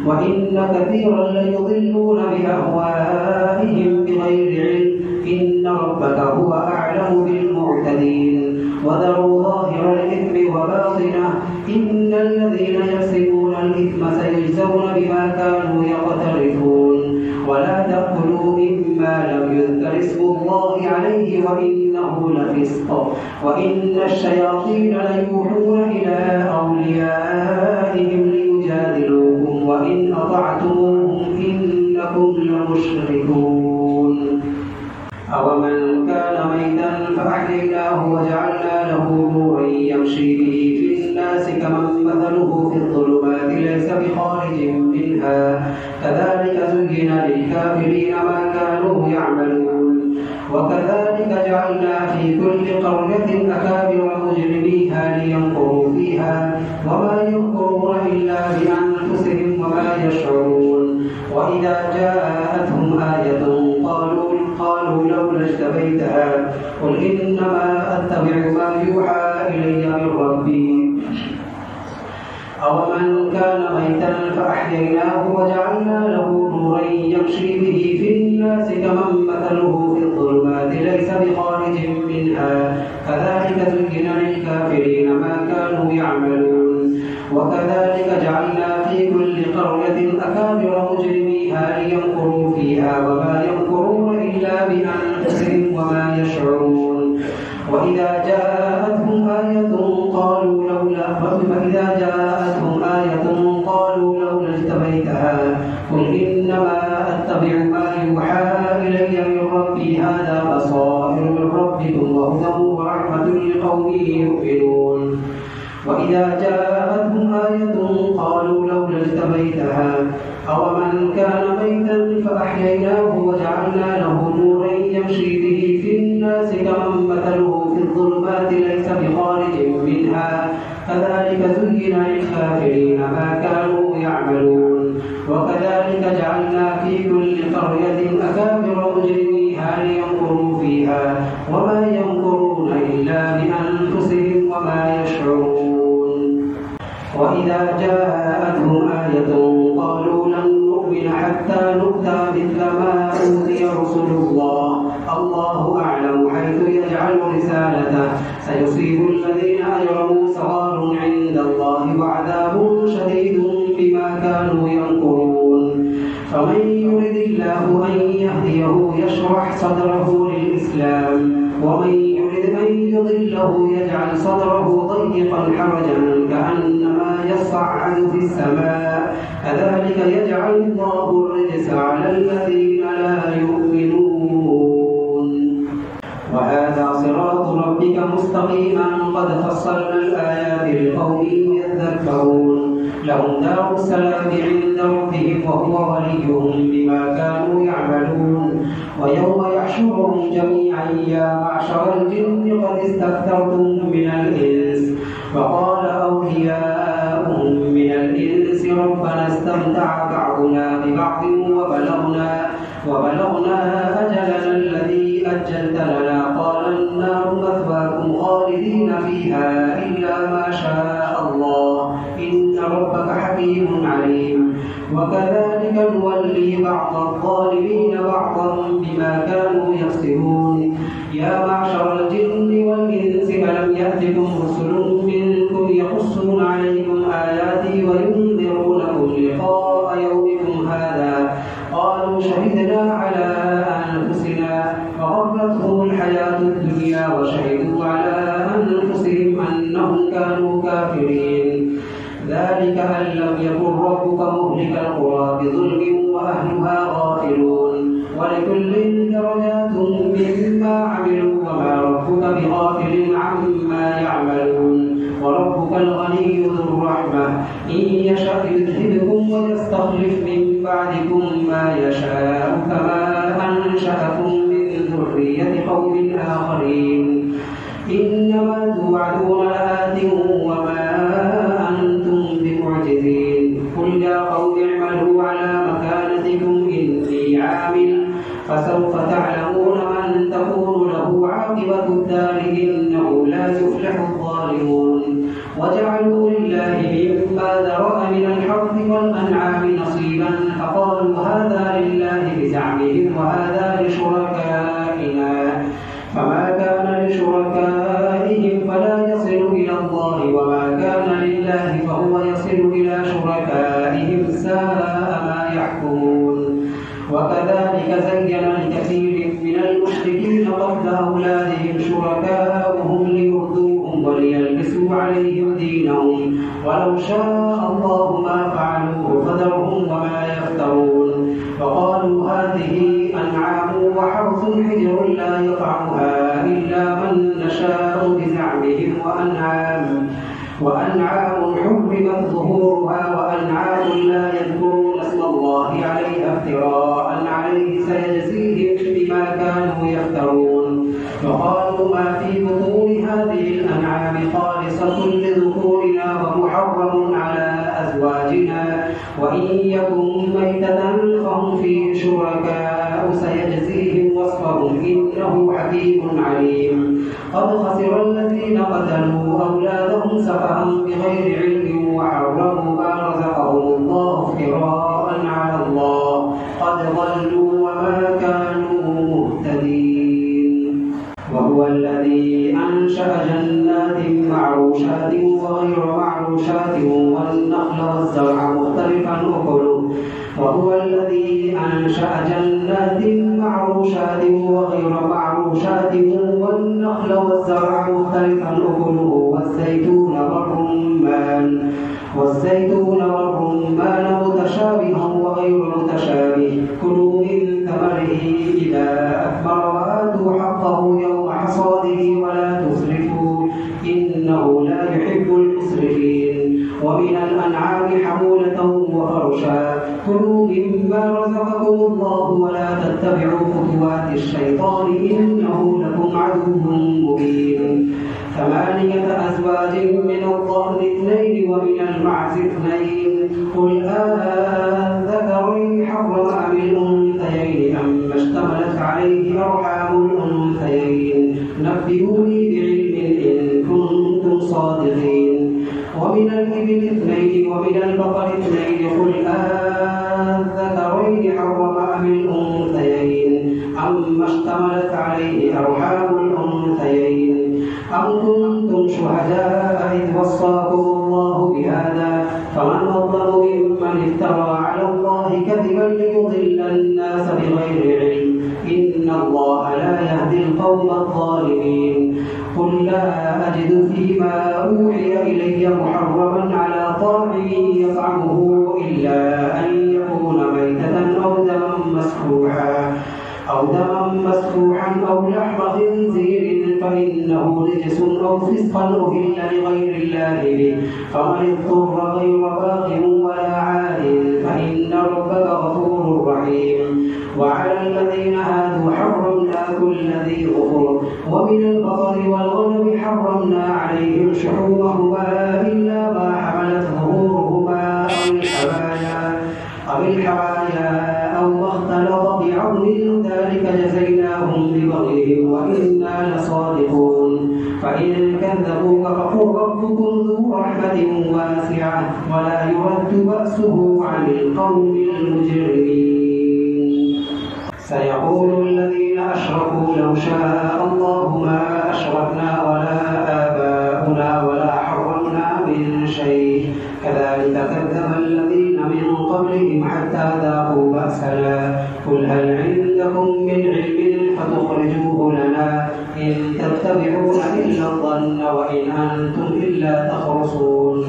وإن كثيرا ليضلون بأهوائهم بغير علم إن ربك هو أعلم بالمعتدين وذروا ظاهر الإثم وباطنه إن الذين يكسبون الإثم سيجزون بما كانوا يقترفون ولا تأكلوا مما لم يذكر اسم الله عليه وإنه لفسق وإن الشياطين ليوحون إلى أوليائهم ليجادلوكم وإن أطعتموهم إنكم لمشركون أومن كان ميتا فأحييناه وجعلنا له نورا يمشي به في الناس كمن مثله في الظلمات ليس بخارج منها كذلك زين للكافرين ما كانوا يعملون وكذلك جعلنا في كل قرية أكابر مجرميها ليمكروا فيها وما يمكرون إلا بأنفسهم وما يشعرون وإذا جاءتهم آية قالوا لولا اجتبيتها قل إنما أتبع ما يوحى إلي من ربي أومن كان ميتا فأحييناه وجعلنا له نورا يمشي به في الناس كمن مثله في الظلمات ليس بخارج منها كذلك زين للكافرين ما كانوا يعملون وكذلك جعلنا في كل قرية أكابر مجرميها ليمكروا فيها وما يمكرون إلا بأنفسهم وما يشعرون وإذا جاءتهم آية قالوا لولا اجتبيتها قل إنما أتبع ما يوحى إلي من ربي هذا بصائر من ربكم وهدى ورحمة لقوم يؤمنون وإذا جاءتهم آية قالوا لولا اجتبيتها أومن كان ميتا فأحييناه وجعلنا له نورا يمشي به في الناس كمن مثله في الظلمات ليس بخارج منها كذلك زين للكافرين ما كانوا يعملون وكذلك جعلنا في كل قرية أكابر مجرميها ليمكروا فيها وما يمكرون إلا بأنفسهم وما يشعرون وإذا جاءتهم آية قالوا لن نؤمن حتى نؤتى مثل ما أوتي رسل الله أعلم حيث يجعل رسالته سيصيب الذين أجرموا صغار عند الله وعذاب شديد بما كانوا يمكرون فمن يرد الله أن يهديه يشرح صدره للإسلام ومن يرد أن يضله يجعل صدره ضيقا حرجا كأنما يصعد في السماء كذلك يجعل الله الرجس على الذين لا يؤمنون وهذا صراط ربك مستقيما قد فصلنا الآيات لقوم يذكرون لهم دار السلام عند ربهم وهو وليهم بما كانوا يعملون ويوم يحشرهم جميعا يا معشر الجن قد استكثرتم من الإنس وقال أولياؤهم من الإنس ربنا استمتع بعضنا ببعض وبلغنا أجلنا الذي أجلت لنا قال النار مثواكم خالدين فيها إلا ما شاء الله إن ربك حكيم عليم وكذلك نولي بعض الظالمين بعضا بما كانوا يكسبون يا معشر الجن والإنس ألم يأتكم رسل منكم يقصون عليكم آياتي وينذرونكم لقاء يومكم هذا قالوا شهدنا على أنفسنا وغرتهم الحياة الدنيا وشهدوا على أنفسهم أنهم كانوا كافرين ذلك أن لم يكن ربك مهلك القرى بظلم وأهلها غافلون ولكل درجات مما عملوا وما ربك بغافل عما يعملون وربك الغني ذو الرحمة إن يشأ يذهبكم ويستخلف من بعدكم ما يشاء كما أنشأكم من ذرية قوم آخرين إنما توعدون لآت وما أنتم بمعجزين قل يا قوم اعملوا على مكانتكم إني عامل فسوف تعلمون من تكون له عاقبة الدار إنه لا يفلح الظالمون وجعلوا لله مما ذرأ من الحرث والأنعام نصيبا فقالوا هذا لله بزعمهم وهذا لشركائنا فما كان لشركائهم فلا يصل إلى الله وما كان لله فهو يصل إلى شركائهم ساء ما يحكمون كذلك زين لكثير من المشركين قتل أولادهم شركاؤهم ليردوهم وليلبسوا عليهم دينهم ولو شاء الله ما فعلوه فذرهم وما يفترون فقالوا هذه أنعام وحرث حجر لا يطعمها إلا من نشاء بزعمهم وأنعام حرمت ظهورها وأنعام لا يذكرون اسم الله عليها افتراء عليه سيجزيهم بما كانوا يفترون فقالوا ما في بطون هذه الأنعام خالصة لذكورنا ومحرم على أزواجنا وإن يكن ميتة فهم فيه شركاء سيجزيهم وصفهم إنه حكيم عليم قد خسر الذين قتلوا أولادهم سفها بغير علم وحرموا ما رزقهم الله افتراء على الله قد ضلوا وما كانوا مهتدين وهو الذي أنشأ جنات معروشات وغير معروشات والنخل والزرع مختلفا أكله وهو الذي أنشأ جنات معروشات وغير معروشات والنخل والزرع مختلفا أكله والزيتون والرمان متشابها وغير متشابه كلوا من ثمره إذا أثمر وآتوا حقه يوم حصاده ولا تسرفوا إنه لا يحب المسرفين ومن الأنعام حمولة وفرشا كلوا مما رزقكم الله ولا تتبعوا خطوات الشيطان إنه لكم عدو مبين 8 أزواج من الضأن 2 ومن المعز 2 قل أذكرين حرم أم الأنثيين أما اشتملت عليه أرحام الأنثيين نبئوني بعلم إن كنتم صادقين ومن الإبل 2 ومن البقر 2 قل أذكرين حرم أم الأنثيين أما اشتملت عليه أرحام الأنثيين أم كنتم شهداء إذ وصاكم الله بهذا فمن أظلم ممن افترى على الله كذبا ليضل الناس بغير علم إن الله لا يهدي القوم الظالمين قل لا أجد فيما أوحي إلي محرما على طاعم يطعمه إلا أن يكون ميتة أو دما مسفوحا أو لحم خنزير فإنه رجس أو فسقا أهل لغير الله به فمن اضطر غير باغ ولا عاد فإن ربك غفور رحيم وعلى الذين هادوا حرمنا كل ذي ظفر ومن البقر والغنم حرمنا عليهم شحومهما إلا ما حملت ظهورهما أو الحوايا أو ما اختلط بعظم ذلك جزيناهم ببغيهم وإنا لصادقون فإن كذبوك فقل ربكم ذو رحمة واسعة ولا يرد بأسه عن القوم المجرمين سيقول الذين أشركوا لو شاء الله ما أشركنا ولا آباؤنا ولا حرمنا من شيء كذلك كذب الذين من قبلهم حتى ذاقوا بأسنا قل هل عندكم من علم فتخرجوه لنا إن تتبعون إلا الظن وإن أنتم إلا تخرصون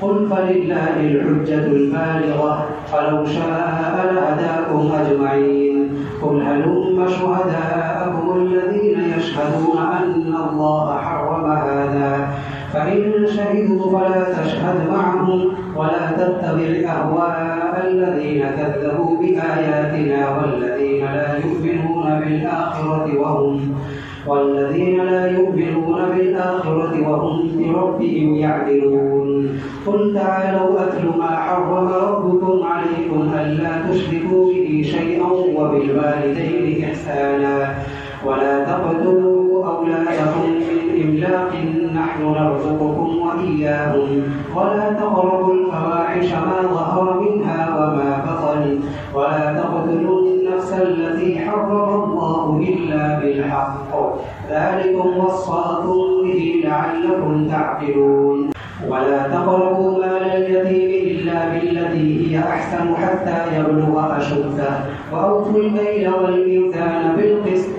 قل فلله الحجة البالغة فلو شاء لهداكم أجمعين قل هلم شهداءكم الذين يشهدون أن الله حرم هذا فإن شهدوا فلا تشهد معهم ولا تتبع أهواء الذين كذبوا بآياتنا والذين لا يؤمنون بالآخرة وهم بربهم يعدلون قل تعالوا أتل ما حرم ربكم عليكم ألا تشركوا به شيئا وبالوالدين إحسانا ولا تقتلوا أولادكم من إملاق نحن نرزقكم وإياهم ولا تقربوا الفواحش ما ظهر منها وما بطن ولا تقتلوا النفس التي حرم الله إلا بالحق ذلكم وصاكم به لعلكم تعقلون ولا تقربوا مال اليتيم إلا بالتي هي أحسن حتى يبلغ أشده وأوفوا الكيل والميزان بالقسط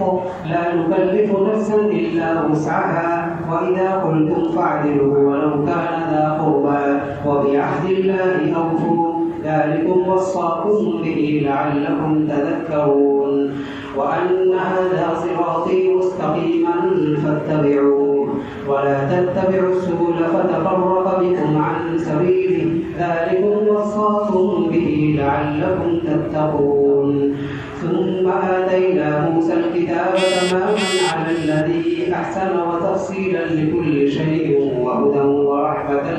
لا نكلف نفسا إلا وسعها وإذا قلتم فاعدلوا ولو كان ذا قربى وبعهد الله أوفوا ذلكم وصاكم به لعلكم تذكرون وأن هذا صراطي مستقيما فاتبعوه ولا تتبعوا السبل فتفرق بكم عن سبيله ذلكم وصاكم به لعلكم تتقون ثم آتينا موسى الكتاب تماما على الذي أحسن وتفصيلا لكل شيء وهدى ورحمة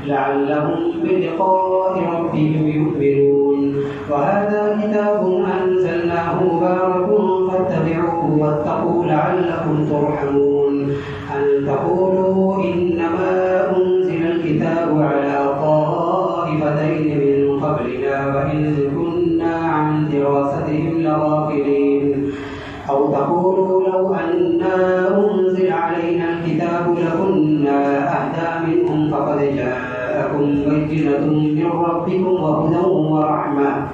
لعلهم بلقاء ربهم يؤمنون وهذا كتاب أنزلناه مبارك فاتبعوه واتقوا لعلكم ترحمون أن تقولوا إنما أنزل الكتاب على طائفتين من قبلنا وإن كنا عن دراستهم لغافلين أو تقولوا لو أنا أنزل علينا الكتاب لكنا أهدى منهم فقد جاءكم بينة من ربكم وهدى ورحمة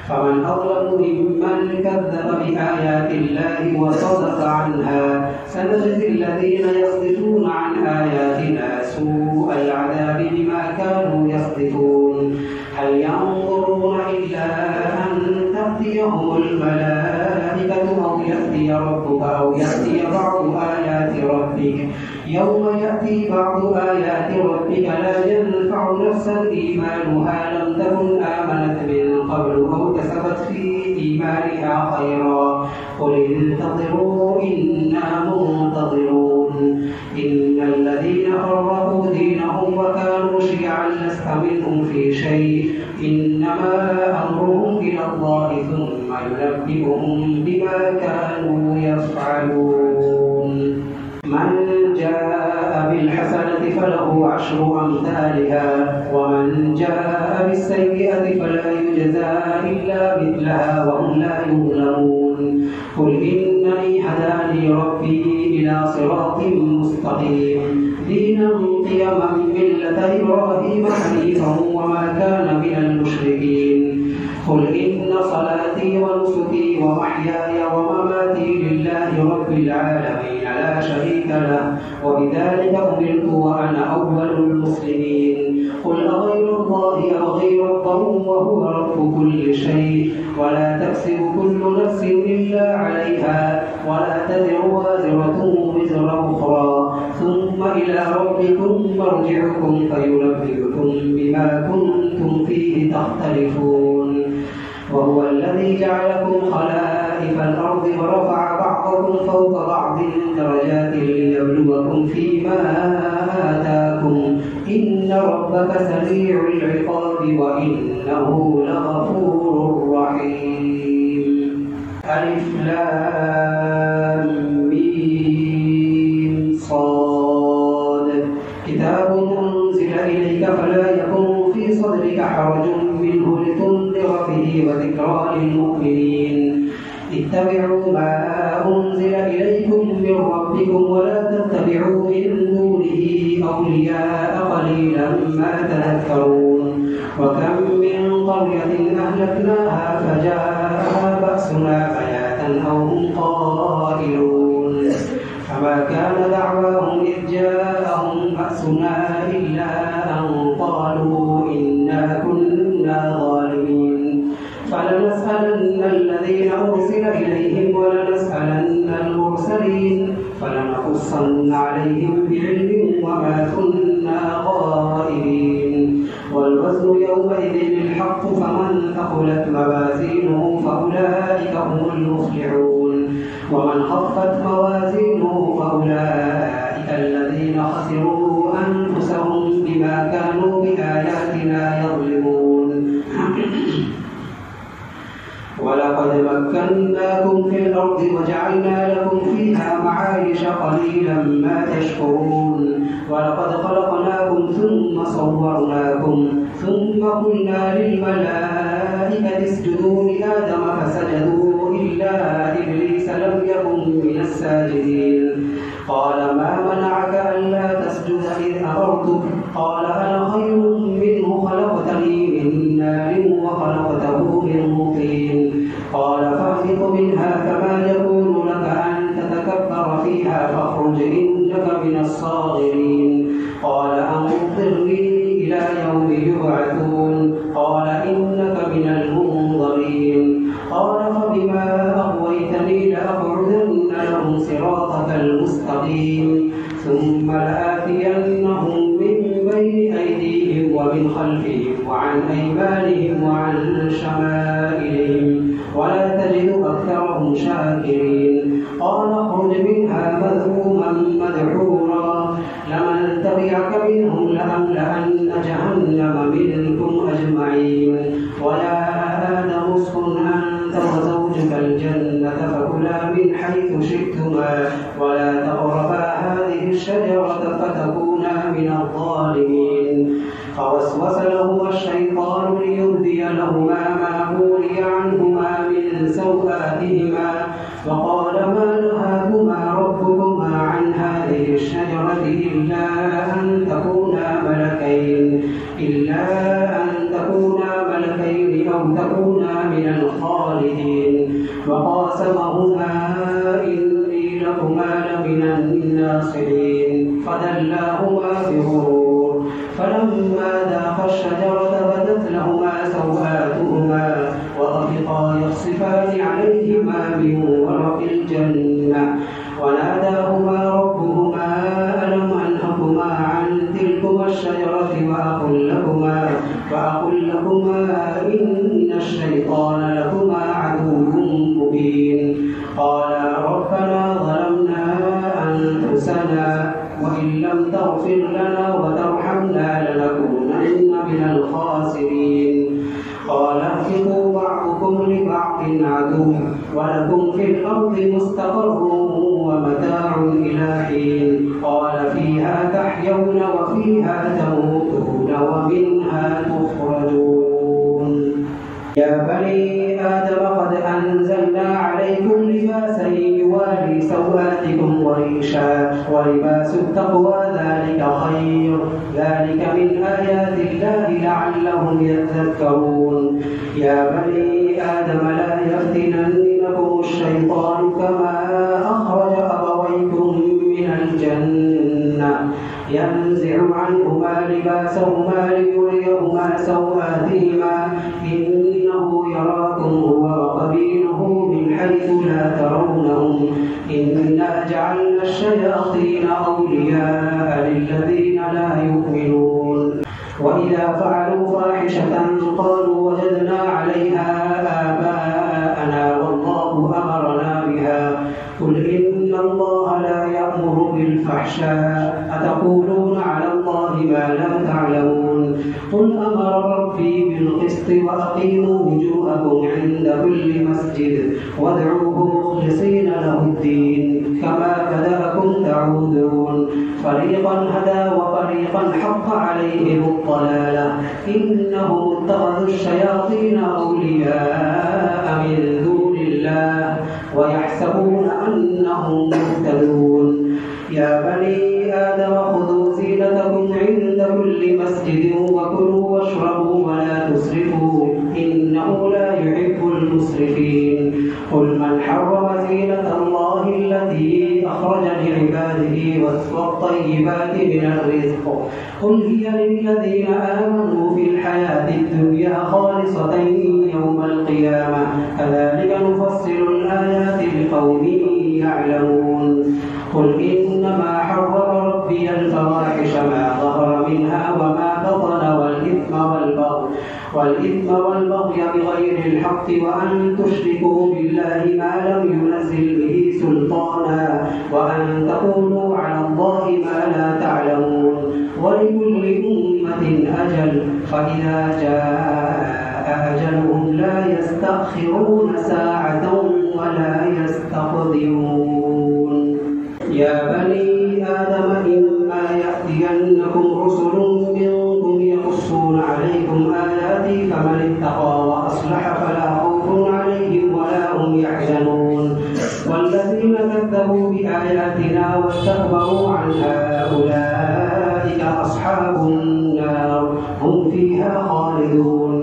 فمن أظلم ممن كذب بآيات الله وصدف عنها سنجزي الذين يصدفون عن آياتنا سوء العذاب بما كانوا يصدفون هل ينظرون إلا أن تأتيهم الملائكة أو يأتي ربك أو يأتي بعض آيات ربك يوم يأتي بعض آيات ربك لا ينفع نفسا إيمانها لم تكن آمنت من قبل أو كسبت في إيمانها خيرا قل انتظروا إنا منتظرون إن الذين فرقوا دينهم وكانوا شيعا لست منهم في شيء إنما أمرهم إلى الله ثم ينبئهم بما كانوا يفعلون من جاء بالحسنة فله عشر أمثالها ومن جاء بالسيئة فلا يجزى إلا مثلها وهم لا يظلمون قل إنني هداني ربي إلى صراط مستقيم دينا قيما ملة إبراهيم حنيفا وما كان من المشركين قل إن صلاتي ونسكي ومحياي ومماتي لله رب العالمين لا شريك له وبذلك أمرت وأنا أول المسلمين قل أغير الله أبغي ربا وهو رب كل شيء ولا تكسب كل نفس إلا عليها ولا تزر وازرة وزر أخرى ثم إلى ربكم مرجعكم فينبئكم بما كنتم فيه تختلفون وهو الذي جعلكم خلائف الأرض ورفع بعضكم فوق بعض درجات ليبلوكم فيما آتاكم إن ربك سريع العقاب وإنه لغفور رحيم ألف لام ميم صاد كتاب أنزل إليك فلا يكن في صدرك حرج منه لتنذر به وذكرى للمؤمنين اتبعوا ما أنزل إليكم من ربكم ولا تتبعوا من دونه أولياء قليلا ما تذكرون وكم من قرية أهلكناها فجاءها بأسنا بياتا أو هم قائلون فما كان دعواهم إذ جاءهم بأسنا إلا أن قالوا إنا كنا ظالمين فلنسألن الذين أرسل إليهم ولنسألن المرسلين فلنقصن عليهم بعلم وما كنا غائبين والوزن يومئذ الحق فمن ثقلت موازينه فأولئك هم المفلحون ومن خفت موازينه فأولئك الذين خسروا أنفسهم بما كانوا بآياتنا يظلمون ولقد مكناكم في الأرض وجعلنا لكم فيها معايش قليلا ما تشكرون ولقد خلقناكم ثم صورناكم ثم قلنا للملائكة اسجدوا لآدم فسجدوا إلا إبليس لم يكن من الساجدين قال ما منعك ألا تسجد إذ أمرتك قال فاهبط منها فما يكون لك أن تتكبر فيها فاخرج إنك من الصاغرين. قال أنظرني إلى يوم يبعثون. قال إنك من المنظرين. قال فبما أغويتني لأقعدن لهم صراطك المستقيم ثم لآتينهم من بين أيديهم ومن خلفهم وعن أيمانهم وعن شمائلهم ولا تجد أكثرهم شاكرين. قال اخرج منها مذءوما مدحورا لمن تبعك منهم لأملأن جهنم منكم أجمعين. ويا آدم اسكن أنت وزوجك الجنة فكلا من حيث شئتما ولا تقربا هذه الشجرة فتكونا من الظالمين. فوسوس لهما الشيطان ليبدي لهما ما وري عنهما من سوآتهما وقال ما نهاكما ربكما عن هذه الشجرة إلا أن تكونا ملكين أو تكونا من الخالدين. وقاسمهما إني لكما لمن الناصحين فدلاهما بغرور. فلما ذاقا الشجرة بدت لهما سوآتهما وطفقا يخصفان عليهما من ورق الجنة وناداهما ربهما ألم أنهكما عن تلكما الشجرة وأقل لكما إن الشيطان لكما عدو مبين. قالا ربنا ظلمنا أنفسنا وإن لم تغفر لنا وترحمنا لنكونن من الخاسرين. قال اهبطوا بعضكم لبعض عدو ولكم في الأرض مستقر ومتاع إلى حين. قال فيها تحيون وفيها تموتون ومنها تخرجون. يا بني آدم قد أنزلنا عليكم لباسا يواري سوآتكم وريشا ولباس التقوى ذلك خير ذلك من آيات الله لعلهم يذكرون. يا بني آدم لا يفتننكم الشيطان كما أخرج أبويكم من الجنة ينزع عنهما لباسهما ليريهما سوآتهما إنه يراكم هو وقبيله من حيث لا ترونهم إنا جعلنا الشياطين أولياء للذين لا يؤمنون. وإذا فعلوا فاحشة قالوا وجدنا عليها آباءنا والله أمرنا بها قل إن الله لا يأمر بالفحشاء أتقولون على الله ما لا تعلمون. قل أمر ربي بالقسط وأقيموا وجوهكم عند كل مسجد وادعوه مخلصين له الدين كما بدأكم تعودون. فريقا هدى وفريقا حق عليهم الضلالة إنهم اتخذوا الشياطين أولياء من دون الله ويحسبون أنهم مهتدون. يا بني آدم خذوا زينتكم عند كل مسجد وكلوا واشربوا ولا تسرفوا إنه لا يحب المسرفين. قل من حرم زينة الله التي أخرج لعباده والطيبات من الرزق قل هي للذين آمنوا في الحياة الدنيا خالصة يوم القيامة كذلك نفصل الآيات لقوم يعلمون. قل إنما حرم ربي الفواحش ما ظهر منها وما بطن والإثم والبغي بغير الحق وأن تشركوا بالله ما لم ينزل به سلطانا وأن تقولوا على الله ما لا تعلمون. ولكل أمة أجل فإذا جاء أجلهم لا يستأخرون ساعة ولا يستقدمون. يا بني آدم إما يأتينكم رسل منكم يقصون عليكم آياتي فمن اتقى وأصلح فلا خوف عليهم ولا هم يحزنون. والذين كذبوا بآياتنا واستكبروا عنها أولئك أصحاب النار هم فيها خالدون.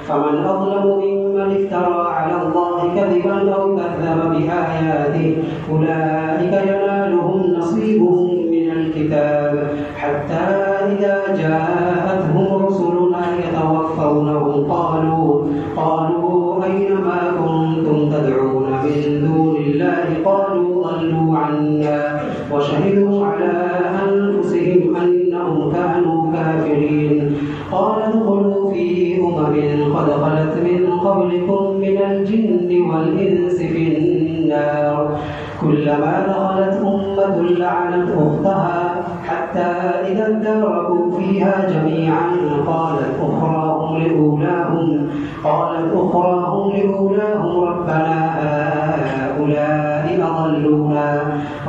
فمن أظلم ممن افترى على الله كذبا كاذبا أو كذب بآياته أولئك ينالهم نصيبهم من الكتاب حتى إذا جاءتهم رسلنا يتوفونهم قالوا أين ما كنتم تدعون من دون الله قالوا ضلوا عنا وشهدوا على أنفسهم أنهم كانوا كافرين قال ادخلوا في قد خلت من قبلكم من الجن والإنس في النار كلما دخلت أمة لعنت أختها حتى إذا اداركوا فيها جميعا قالت أخراهم لأولاهم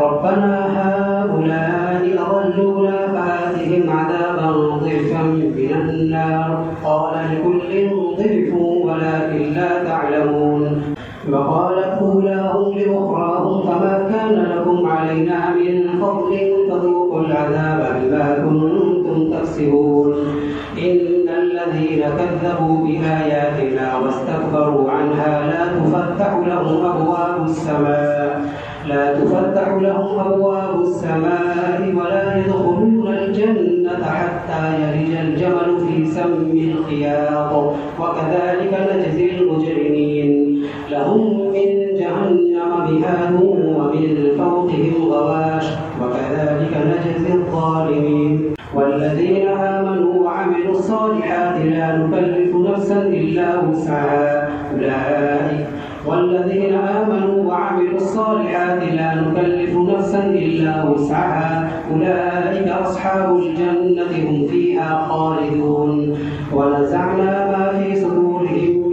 ربنا هؤلاء أضلونا فآتهم عذابا ضعفا من النار قال لكل ضعف ولكن لا تعلمون وقالت أولاهم لأخراهم فما كان لكم علينا من فضل فذوقوا العذاب بما كنتم تكسبون إن الذين كذبوا بآياتنا واستكبروا عنها لا تفتح لهم أبواب السماء ولا يدخلون الجنة حتى يلج الجمل في سم الخياط وكذلك نجزي المجرمين لهم من جهنم مهاد ومن فوقهم غواش وكذلك نجزي الظالمين والذين آمنوا وعملوا الصالحات لا نكلف نفسا إلا وسعها أولئك أصحاب الجنة هم فيها خالدون ونزعنا ما في صدورهم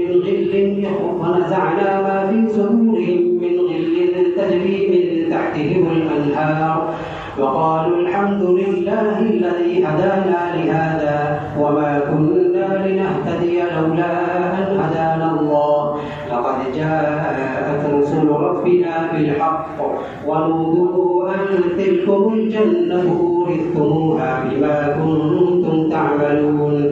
من غل تجري من تحتهم الأنهار وقالوا الحمد لله الذي هدانا لهذا وما كنا لنهتدي لولا أن هدانا الله لقد جاءت رسل ربنا بالحق ونودوا أن تلكم الجنة أورثتموها بما كنتم تعملون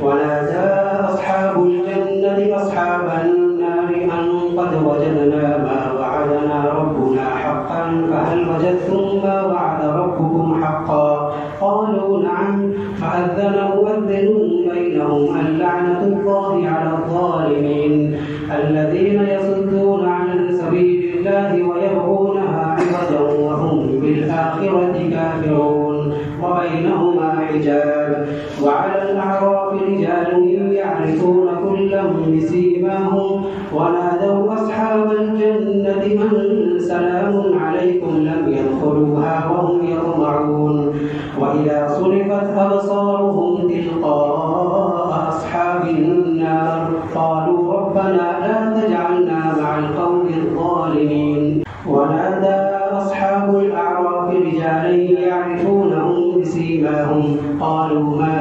ونادى أصحاب الجنة أصحاب النار أن قد وجدنا ما وعدنا ربنا حقا فهل وجدتم ما وعد ربكم حقا قالوا نعم فأذن مؤذن بينهم اللعنة الله على الظالمين الذين يصدون عن سبيل الله ويبغونها عوجا وهم بالآخرة كافرون وبينهما حجاب وعلى الأعراف رجال يعرفون كلا بسيماهم ونادوا أصحاب الجنة من سلام عليكم لم يدخلوها وهم يطمعون وإذا صرفت أبصارهم تلقاء أصحاب النار قالوا ربنا لا تجعلنا مع القوم الظالمين ونادى أصحاب الأعراف رجالا يعرفونهم بسيماهم قالوا ما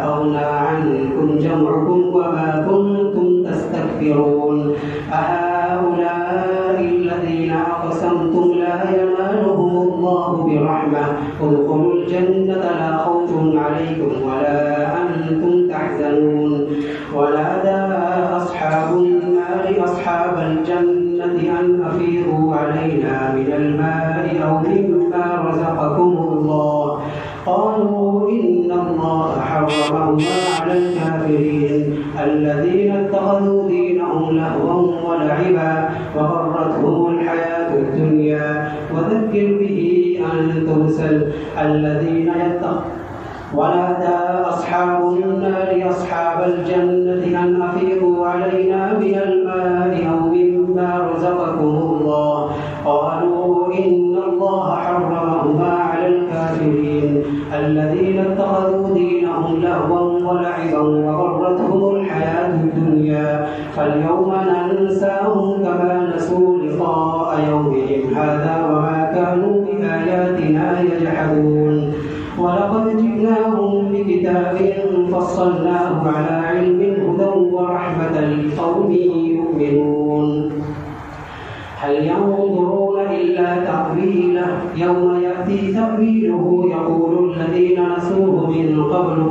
أغنى عنكم جمعكم وما كنتم تستكبرون أهؤلاء الذين أقسمتم لا ينالهم الله برحمة ادخلوا الجنة لا خوف عليكم ولا أنتم تحزنون ونادى أصحاب النار أصحاب الجنة أن أفيضوا علينا من الماء أو مما رزقكم الله قالوا إن الله حرمهما على الكافرين الذين اتخذوا دينهم لهوا ولعبا وغرتهم الحياة الدنيا وذكر به أن ترسل الذين يتقون ونادى أصحاب النار أصحاب الجنة أن أفيضوا علينا من الماء أو مما رزقكم الله قالوا إن الله حرمهما على الكافرين الذين اتخذوا دينهم لهوا ولعبا وغرتهم الحياة الدنيا فاليوم ننساهم كما نسوا لقاء يومهم هذا وما كانوا بآياتنا يجحدون ولقد جئناهم بكتاب فصلناه على علم هدى ورحمة لقوم يؤمنون هل ينظرون إلا تأويله يوم يأتي تأويله يقول الذين نسوه من قبل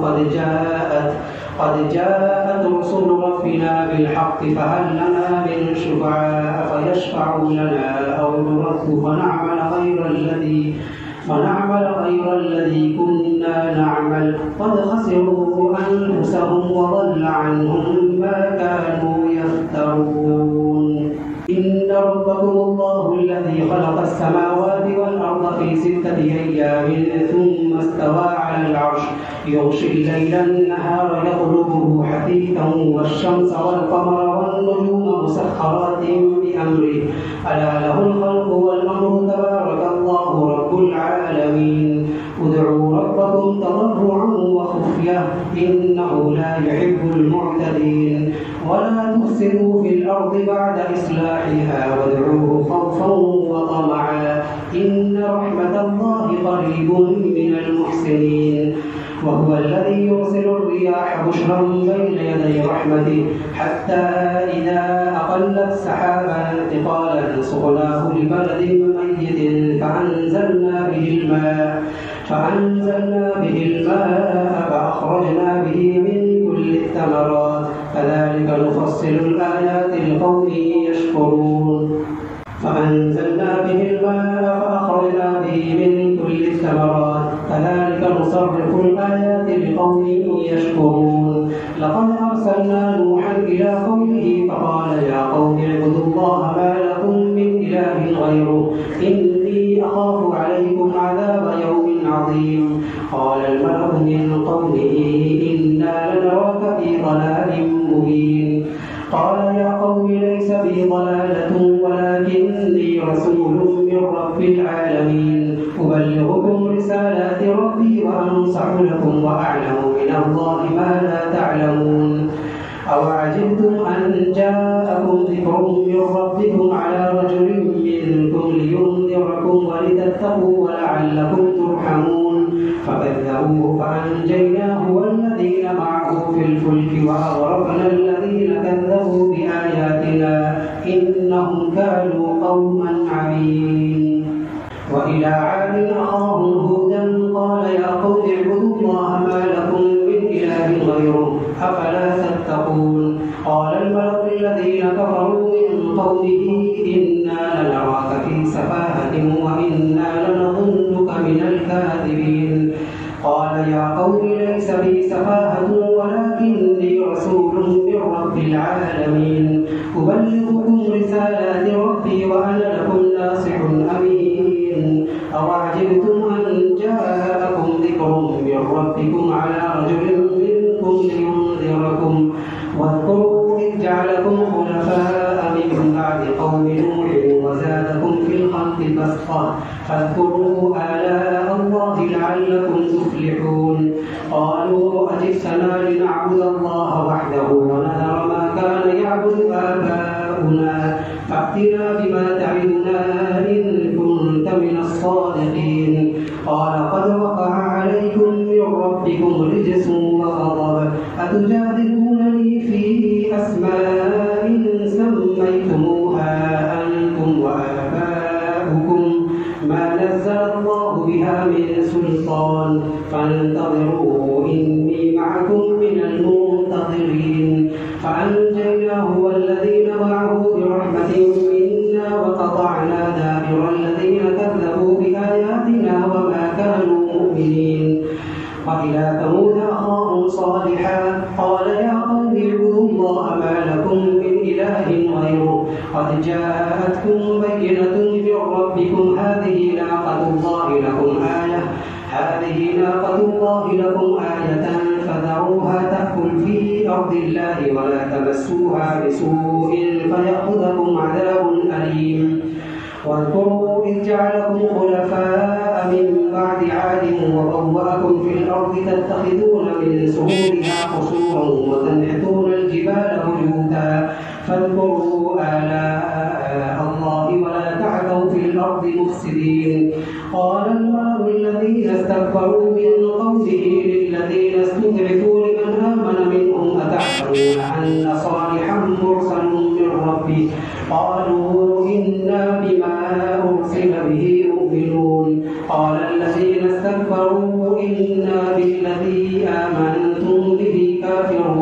قد جاءت رسل ربنا بالحق فهل لنا من شفعاء فيشفعوا لنا أو نرد فنعمل غير الذي كنا نعمل قد خسروا أنفسهم وضل عنهم ما كانوا يفترون. إن ربكم الله الذي خلق السماوات والأرض في 6 أيام ثم استوى على العرش يغشي الليل النهار يطلبه حثيثا والشمس والقمر والنجوم مسخرات بأمره ألا له الخلق والأمر تبارك الله رب العالمين. ادعوا ربكم تضرعا وخفية إنه لا يحب المعتدين ولا تفسدوا في الأرض بعد إصلاحها وادعوه خوفا وطمعا إن رحمة الله قريب من المحسنين. وهو الذي يرسل الرياح بشرا بين يدي رحمته حتى إذا أقلت سحابا ثقالا سقناه لبلد ميت فأنزلنا به الماء فأخرجنا به من كل الثمرات كذلك نفصل الآيات لقوم يشكرون. فأنزلنا به الماء فأخرجنا به من كل الثمرات كذلك نصرف الآيات لقوم يشكرون. لقد أرسلنا نوحا إلى قومه فقال يا قوم اعبدوا الله ما لكم من إله غيره إني أخاف عليكم عذاب يوم عظيم. قال الملأ من قومه إنا لنراك في ضلال مبين. قال يا قوم ليس بي ضلالة ولكني رسول من رب العالمين أبلغكم رسالات ربي وأنصح لكم وأعلم من الله ما لا تعلمون. أوعجبتم أن جاءكم ذكر من ربكم على رجل منكم لينذركم ولتتقوا ولعلكم ترحمون. فكذبوه فأنجيناه والذين معه في الفلك وأغرقنا الذين كذبوا بآياتنا إنهم كانوا قوما عمين. وإلى عاد أخاهم هودا قال يا قوم اعبدوا الله ما لكم من إله غيره أفلا تتقون. قال الملأ الذين كفروا من قومه إنا لنراك في سفاهة وإنا لنظنك من الكاذبين. قال يا قوم ليس بي سفاهة ولكني رسول من رب العالمين أبلغكم رسالات ربي وأنا لكم ناصح أمين. أوعجبتم أن جاءكم ذكر من ربكم على رجل منكم لينذركم واذكروا إذ جعلكم خلفاء من بعد قوم نوح وزادكم في الخلق بسطة فاذكروا آلاء الله لعلكم تفلحون. قالوا أجئتنا لنعبد الله وحده ونذر ما كان يعبد آباؤنا فأتنا بما تعدنا إن كنت من الصادقين. قال قد وقع عليكم من ربكم رجس وغضب أتجادلونني في أسماء سميتموها أنتم وآباؤكم ما نزل الله بها من سلطان فانتظروا إني معكم من المنتظرين. فأنجيناه والذين معه برحمة منا وقطعنا دابر الذين كذبوا بآياتنا وما كانوا مؤمنين. وإلى ثمود أخاهم صالحا قال يا قوم اعبدوا الله ما لكم من إله غيره قد جاءتكم بينة من ربكم هذه ناقة الله لكم آية فذروها تأكل في أرض الله ولا تمسوها بسوء فيأخذكم عذاب أليم. واذكروا إذ جعلكم خلفاء من بعد عاد وبوأكم في الأرض تتخذون من سهولها قصورا وتنحتون الجبال بيوتا فاذكروا آلاء الله ولا تعثوا في الأرض مفسدين. قال الملأ الذين استكبروا من قومه للذين استضعفوا لمن آمن منهم أتعلمون أن صالحا مرسل من ربه قالوا إنا بما أرسل به مؤمنون. قال الذين استكبروا إنا بالذي آمنتم به كافرون.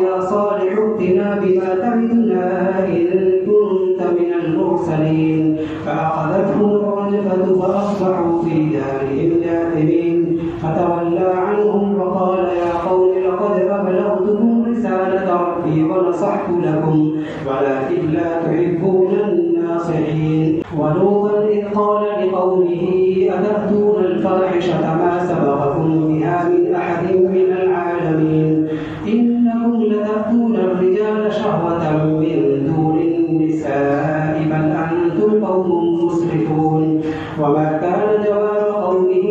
يا صالح ائتنا بما تعدنا إن كنت من المرسلين فأخذتهم الرجفة فأصبحوا في دارهم جاثمين فتولى عنهم وقال يا قوم لقد أبلغتكم رسالة ربي ونصحت لكم ولكن لا تحبون الناصحين ولوطا إذ قال لقومه أتأتون الفاحشة ما سبقكم بها من أحد من العالمين إنكم لتأتون الرجال شهوة من دون النساء بل أنتم قوم مسرفون وما كان جواب قومه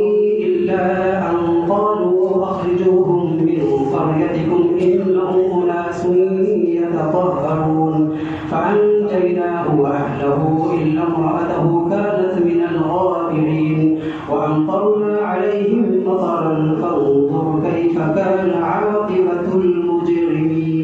إلا أن قالوا أخرجوهم من قريتكم إنهم أناس يتطهرون فأنجيناه وأهله إلا امرأته كانت من الغابرين وأمطرنا عليهم مطرا فانظر كيف كان عاقبة المجرمين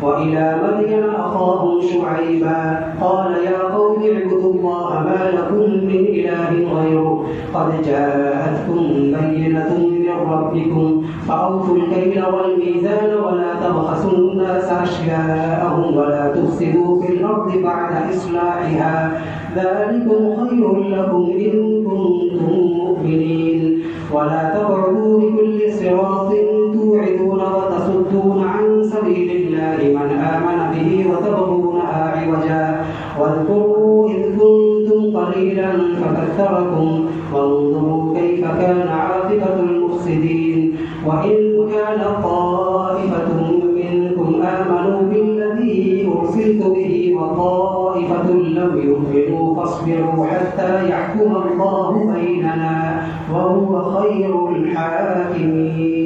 وإلى مدين أخاهم شعيبا قال يا قوم اعبدوا الله ما لكم من إله غيره قد جاءتكم بينة من ربكم فأوفوا الكيل والميزان ولا تبخسوا الناس أشياءهم ولا تفسدوا في الأرض بعد إصلاحها ذلكم خير لكم إن كنتم مؤمنين ولا تقعدوا بكل صراط توعدون وتصدون عن سبيل الله من آمن به وتبغونها عوجا واذكروا إذ كنتم قليلا فكثركم وانظروا كيف كان عاقبة المفسدين وإن كان طائفة منكم آمنوا بالذي أرسلت به وطائفة لم يؤمنوا فاصبروا حتى يحكم الله بيننا وهو خير الحاكمين